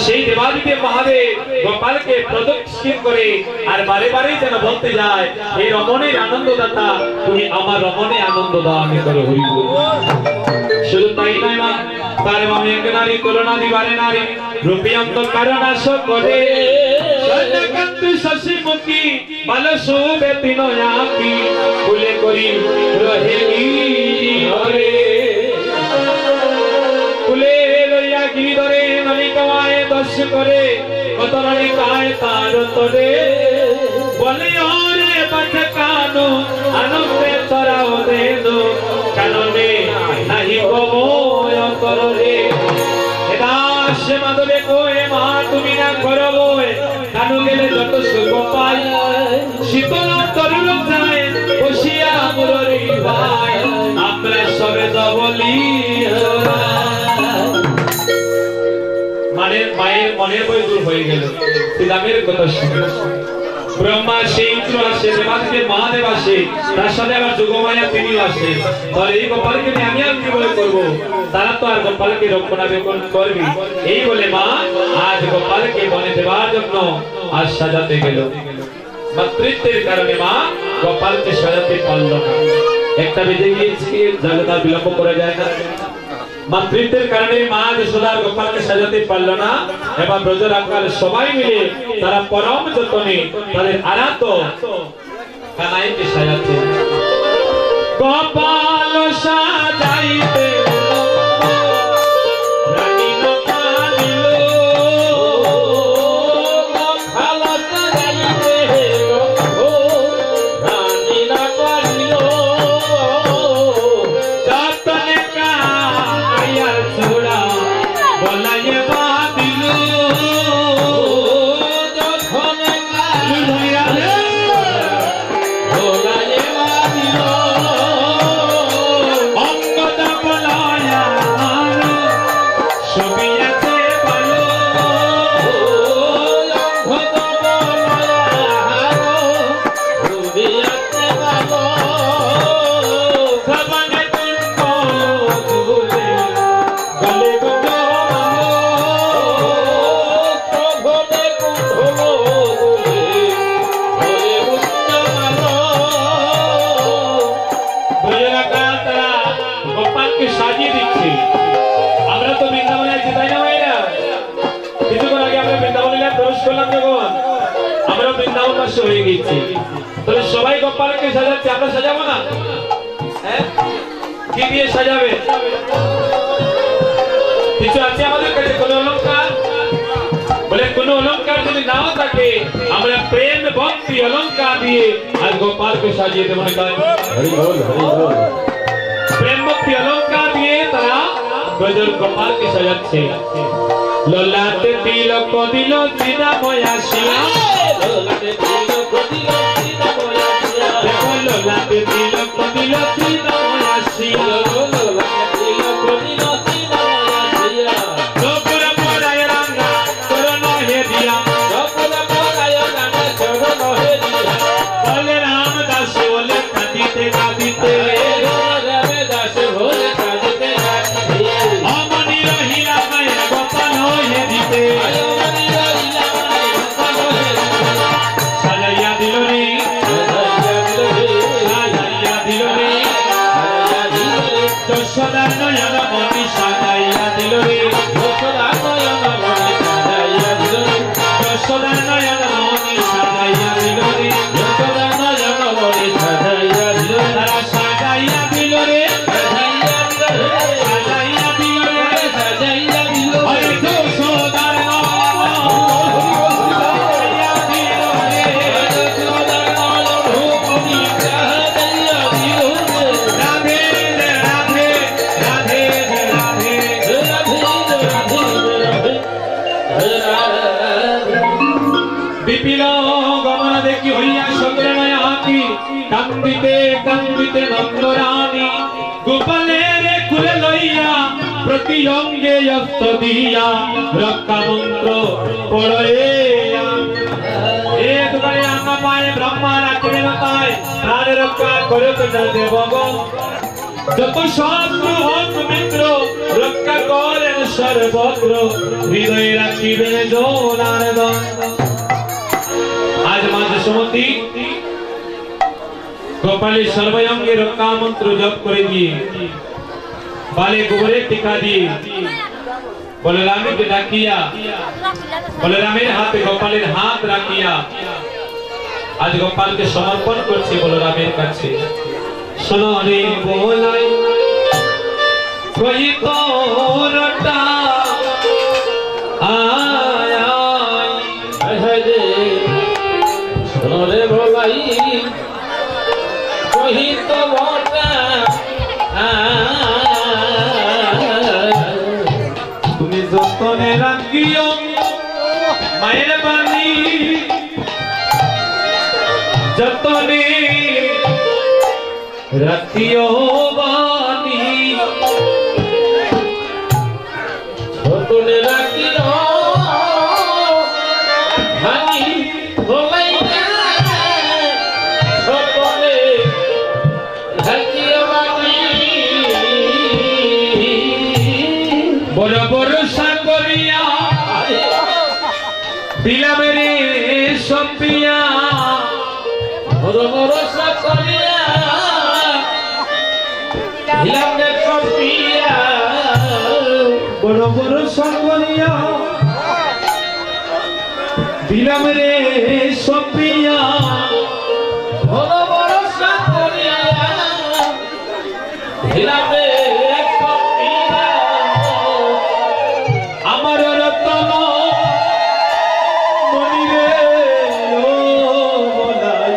সেই দেবাদিদেব মহাদেব গোপালকে প্রদক্ষিণ করে আর বারে বারে যেন বলতে যায়, এই রমণীর আনন্দদাতা তুমি আমার রমণী আনন্দ দাও আমি করে হইব। শুধু তাই নয় মা, তার মামে এক নারী তুলনা দিবারে নারী রূপী অন্তর নাশ করে। সন্ধ্যাকান্ত শশীমুখী ভালো শোভে তিন আঁখি ফুলে করি রহেনি হরে। ফুলে লইয়া গিরি ধরে নলিকায় দশ করে কত নলিকায় তার তরে বলে ওরে বাচ্চা কানো আনন্দে তরাও দেনো কাননে নাহি কময় কররে। দাস মাধবে কয়ে মা তুমি না করবো কানু গেলে যত সুখ পাই শীতল তরুণ যায় বসিয়া মুররি ভাই আমরা সবে দবলি। মানে মায়ের মনের বই দূর হয়ে গেল শ্রীরামের কথা শুনে। ব্রহ্মা আসে, ইন্দ্র আসে, দেবাদিদেব মহাদেব আসে, তার সাথে আবার যোগমায়া তিনিও আসে। তাহলে এই গোপালকে আমি আর কি বলে করবো, তারা তো আর গোপালকে রক্ষণাবেক্ষণ করবি। এই বলে মা আজ গোপালকে বনে দেওয়ার জন্য আজ সাজাতে গেল। মাতৃত্বের কারণে মা গোপালকে সাজাতে পারল না। একটা বেজে গিয়েছে, যাতে তার বিলম্ব করা যায় না। মাতৃত্বের কারণে মা যশোদার গোপালকে সাজাতে পারল না। এবার ব্রজরাকাল সবাই মিলে তারা পরম যতনে তাদের আরাধ্য কানাইকে সাজাতে। গোপাল সাজাইতে রানী নৌকা নিল, গোপাল সাজাইতে রানী নৌকা নিল, যতনে কানাইয়া চূড়া বলাইয়ে বাঁধিল। যতনে লুইয়া রে ভোলায়ে বাঁধিল, অঙ্গদ বলায়া ছবিয়াতে ভালো অঙ্গদ বলায়া ছবিয়াতে ভালো, সবনে তুমকো দুলে গলে গো মাস হয়ে গেছে, তাহলে সবাই গোপালকে সাজাচ্ছে, আমরা সাজাবো না? হ্যাঁ, কি দিয়ে সাজাবে? কিছু আছে আমাদের কাছে কোন অলংকার? বলে কোন অলংকার যদি নাও থাকে, আমরা প্রেম ভক্তি অলংকার দিয়ে আজ গোপালকে সাজিয়ে দেবো। প্রেম ভক্তি অলংকার দিয়ে তারা গজল গোপালকে সাজাচ্ছে। ললাটে তিলক দিল শ্রীরাময় আসিয়া, ললাটে তিলক দিল শ্রীরাময় আসিয়া, ললাটে তিলক দিল শ্রীরাময় আসিয়া, ললাটে তিলক দিল শ্রীরাময় আসিয়া, গোপুর পরায় রাঙা চরণ হে দিয়া, গোপুর পরায় রাঙা চরণ হে দিয়া, বলে রাম দাস বলে কাঁদিতে কাঁদিতে, রাম দাস বলে কাঁদিতে কাঁদিতে, অমনি রহিলা মায়ের গোপাল হে দিতে, অমনি রহিলা মায়ের গোপাল হে দিতে, সাজাইয়া দিল রে, সাজাইয়া দিল রে, সাজাইয়া দিল রে, যশোদার নয়ন মনি সাজাইয়া দিল রে, যশোদার নয়ন মনি সাজাইয়া দিল রে, যশোদার নয়ন মনি সাজাইয়া দিল রে, যশোদার নয়ন মনি সাজাইয়া দিল রে, তারা সাজাইয়া দিল রে, সাজাইয়া দিল রে, সাজাইয়া দিল রে, সাজাইয়া দিল রে, ওই যশোদার নয়ন সাজাইয়া দিল রে, যশোদার নয়ন মনি সাজাইয়া দিল রে, রাধে রাধে রাধে রাধে রাধে রাধে। বিপিন গমন দেখি হইয়া সকলে নয় হাতি, কান্দিতে কান্দিতে নন্দরানী, গোপালের কুলে লইয়া প্রতি অঙ্গে অস্ত্র দিয়া, রক্ষা মন্ত্র পড়য়া, এ দুগারে আঙ্গা পায়ে ব্রহ্মা রাখিবে তাই, প্রাণ রক্ষা করে তো দেব গো, যত শত্রু হোক মিত্র রক্ষা করেন সর্বত্র, হৃদয়ে রাখিবেন জনার্দন। আজ মাঝ সুমতি গোপালের সর্বঙ্গে রক্ষা মন্ত্র জপ করে দিয়ে, বালে গোবরের টিকা দিয়ে, বলরামকে ডাকিয়া, বলরামের হাতে গোপালের হাত রাখিয়া আজ গোপালকে সমর্পণ করছে বলরামের কাছে। শোনো রে বলাই কই তোরটা আয় আয় রে, শোনো রে বলাই কই তোরটা তুমি যতনে রাখিও মায়ের বাণী, যতনে রাখিও বাণী, যতনে রাখিও বাণী, বলাই যতনে রাখিও বাণী, বড় বড় সাগরিয়া দিলাম রে সপিয়া, বড় বড় সাগরিয়া দিলাম রে সপিয়া, বড় বড় সাগরিয়া দিলাম রে সপিয়া, বড় বড় সাগরিয়া দিলাম রে সপিয়া, আমার রতন মনি রে ও বলাই,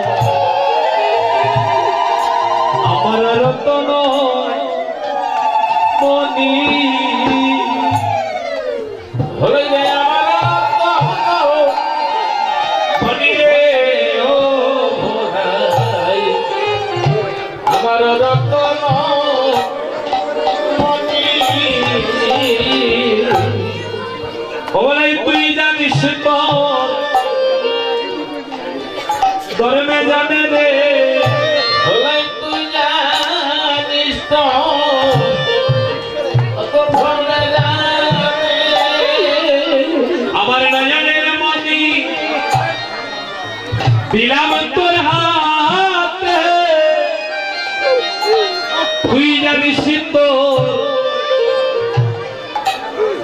আমার রতন মনি হলে রে, আমার রতন মনি রে ও বলাই, আমার রতন মনি। বলাই তুই জানিস তো ধর্মে জানে রে, বলাই তুই জানিস তো ধর্মে জানে, আমার নয়নের মনি দিলাম তোর হাতে, তুই জানিস তো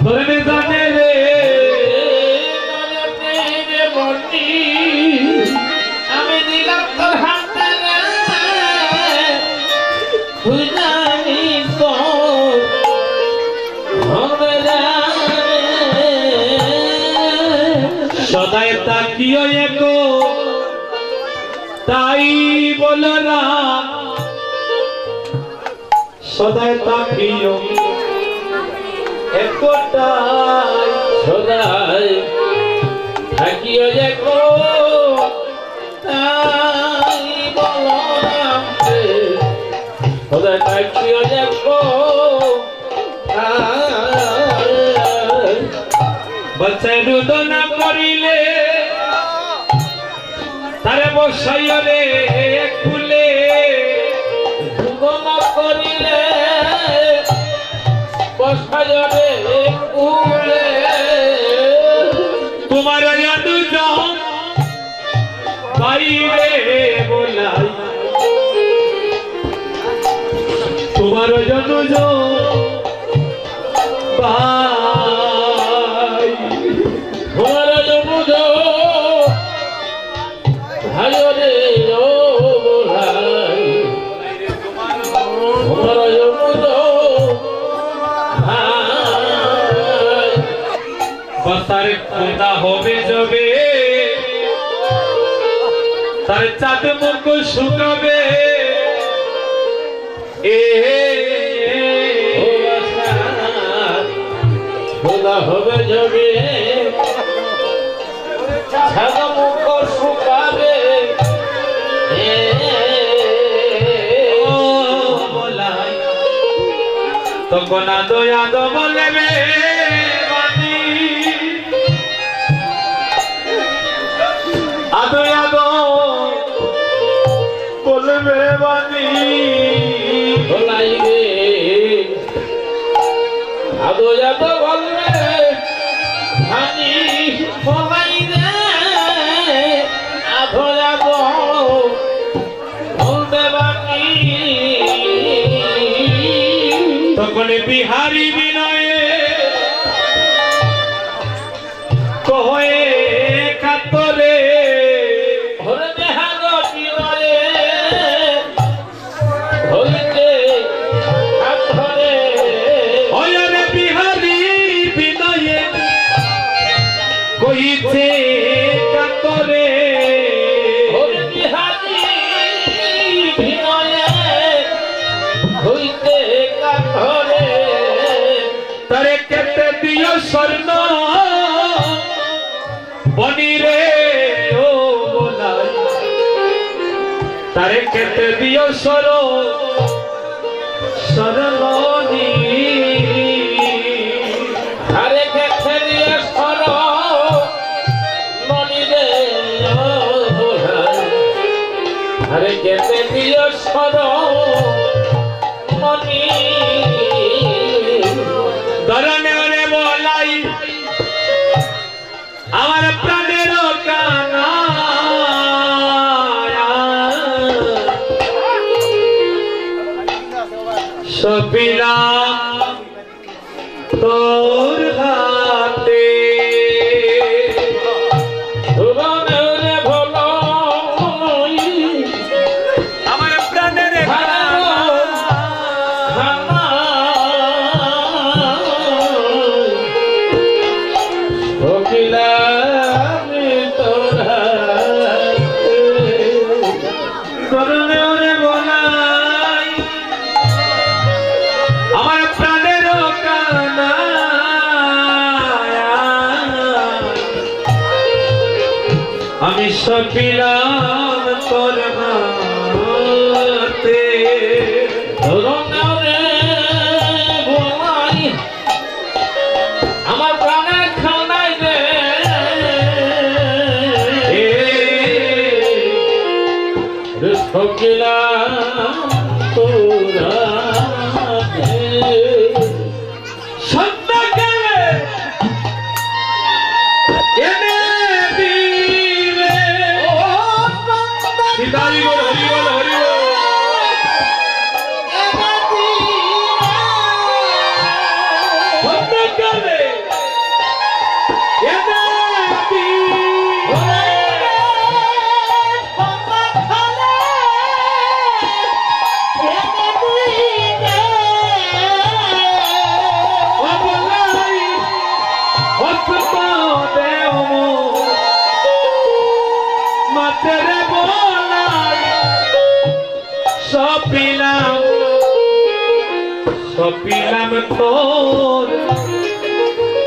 ধর্মে জানে রে, মনি সদায় তাকিও একো তাই বলো না সদায় তাকিও একটাই সদাই থাকিও দেখো তাই বলরাম সদাই থাকিও দেখো বচাই রুদনা করিলে তারে বসাইও রে খুলে রুদনা করিলে বসাইও রে খুলে তোমার দুজন বাইরে বলাই তোমার দুজন ভাই তোমার বুঝো ভাইও রে ও ভাই তোমার বুঝো ভাই বাসার খোদা হবে যাবে তার চাঁদ মুখ শুকাবে এ খোদা হবে যাবে ছাগা মুখ শুকাবে বলাই তখন আদো আদো বলবে বাণী আদো আদো বলবে বাণী ভোলাই রে আদো যাদো বলবে হানি ভোলাই রে আদো যাদো বলবে বানি তখন বিহারী বিনয়ে কহে কাতরে হরে দেহাগ বিনয়ে হইতে কাতরে ওরে বিহারী বিনয়ে কহিছে কাতরে হরে বিহারি বিনয়ে হইতে কাতরে তারে কেটে দিও স্বর্ণ বনি রে ও বলাই তারে কেটে দিও স্বর্ণী আরে খেতে দিয়ে সর মনি রে আরে খেতে দিয়ে সর মনি ধরনে ওরে বলাই আমার প্রাণের কানা সপিলাম তোর হাতে ভুবনে ভলো আমার প্রাণের ধরনে ওরে বলাই আমার প্রাণের কানা আমি সপিলাম তোর হাতে আমার প্রাণের খানাই রে সকিলা তোরা সন্ধ্যাকালে এনে দিবে হরি বল হরি বল হরি বল সন্ধ্যাকালে এনে দিবে সপিলাম তোর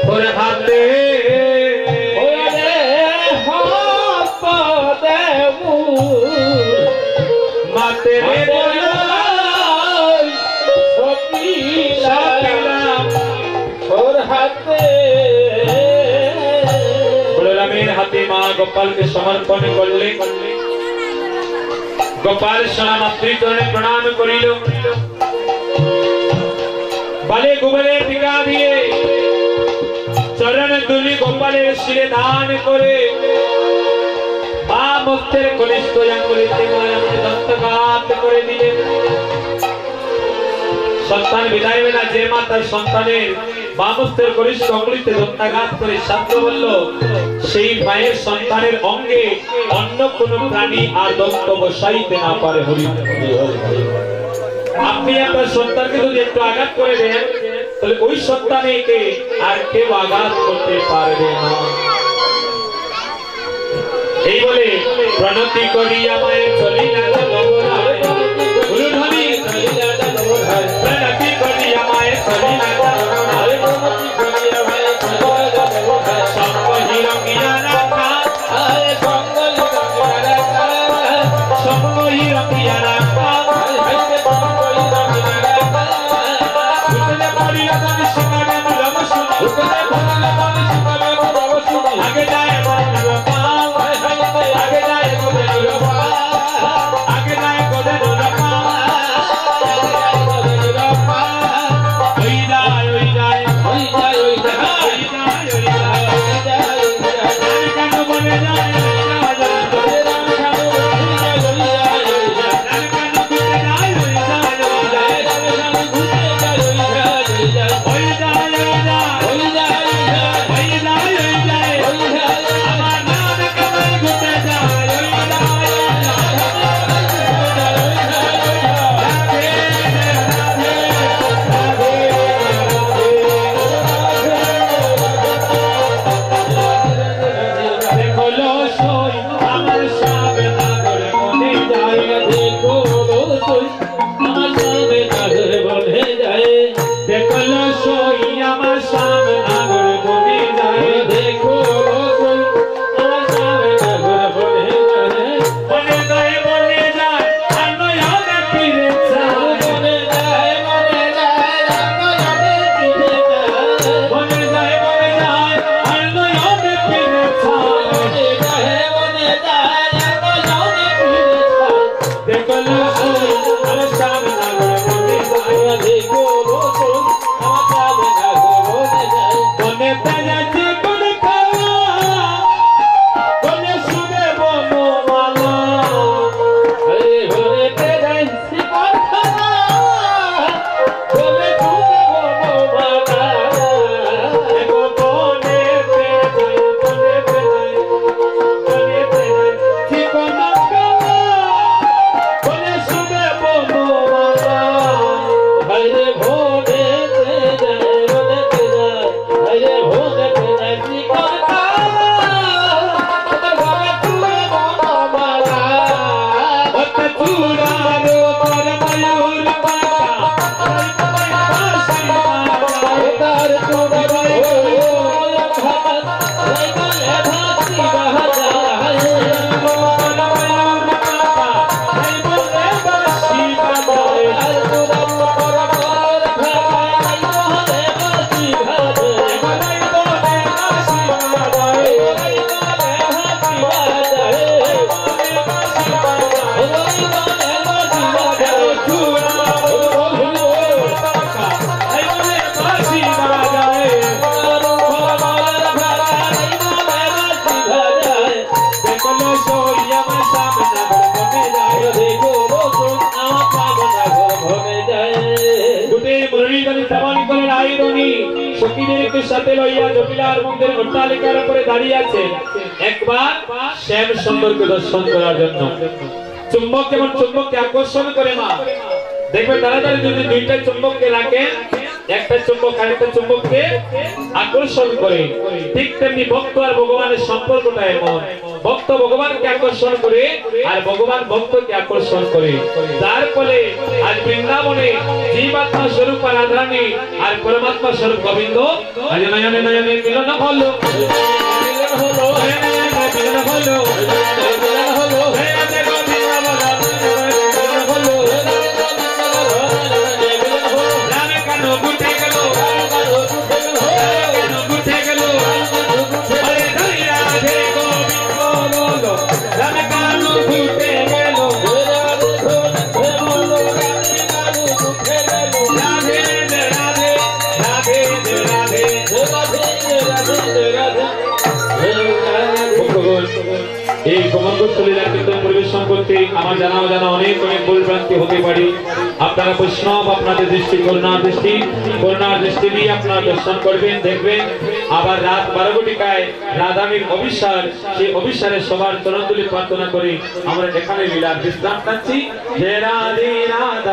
তোর হাতে ওরে হাত দেবু মাতে রে সপিলাম ওর হাতে বলরামের হাতে মা গোপালকে সমর্পণ করলে গোপাল সোনা মাতৃচরণে প্রণাম করিল বালে গোপালের টিকা দিয়ে চরণ দুলি গোপালের শিরে দান করে মা মুক্তের কনিষ্ঠ আঙ্গুলিতে মায়াকে দন্তঘাত করে দিলেন সন্তান বিদায় বেলা যে মা তার সন্তানের বামস্তের কনিষ্ঠ আঙ্গুলিতে দন্তাঘাত করে শাস্ত্র বলল সেই মায়ের সন্তানের অঙ্গে অন্য কোন প্রাণী আর দন্ত বসাইতে না পারে। হরি আপনি আপনার সন্তানকে যদি একটু আঘাত করে দেন তাহলে ওই সন্তানকে আর কেউ আঘাত করতে পারবে না। এই বলে প্রণতি করিয়া মায়ের চলিলা নবরায় গুরুধনী প্রণতি করিয়া মায়ের চলিলা নবরায় সঙ্গহি রঙিয়া রাখা সঙ্গহি রঙিয়া রাখা আগে যায় আগে যায় আগে যায় করে ওই যায় ওই যায় ওই যায় ওই যায় কেন বলে যায় সখীদেরকে সাথে লইয়া জটিলার মন্দির অট্টালিকার উপরে দাঁড়িয়ে আছে একবার শ্যাম সুন্দরকে দর্শন করার জন্য। চুম্বক যেমন চুম্বককে আকর্ষণ করে মা দেখবেন তাড়াতাড়ি যদি দুইটা চুম্বককে রাখেন একটা চুম্বক আরেকটা চুম্বককে আকর্ষণ করে, ঠিক তেমনি ভক্ত আর ভগবানের সম্পর্কটা এমন, ভক্ত ভগবানকে আকর্ষণ করে আর ভগবান ভক্তকে আকর্ষণ করে, যার ফলে আজ বৃন্দাবনে জীবাত্মা স্বরূপ রাধারানী আর পরমাত্মা স্বরূপ গোবিন্দ আজ নয়নে নয়নে মিলন হলো, মিলন হলো, এই গোমন্তলীলা কীর্তন পরিবেশন করতে আমার জানা অজানা অনেক অনেক ভুল ভ্রান্তি হতে পারে। আপনারা বৈষ্ণব, আপনাদের দৃষ্টি করুণার দৃষ্টি দিয়ে আপনারা দর্শন করবেন, দেখবেন। আবার রাত 12 ঘটিকায় রাধারানীর অভিসার, সেই অভিসারের সবার চরণতুলি প্রার্থনা করে আমরা এখানে লীলার বিশ্রাম পাচ্ছি। জয় রাধে রাধা।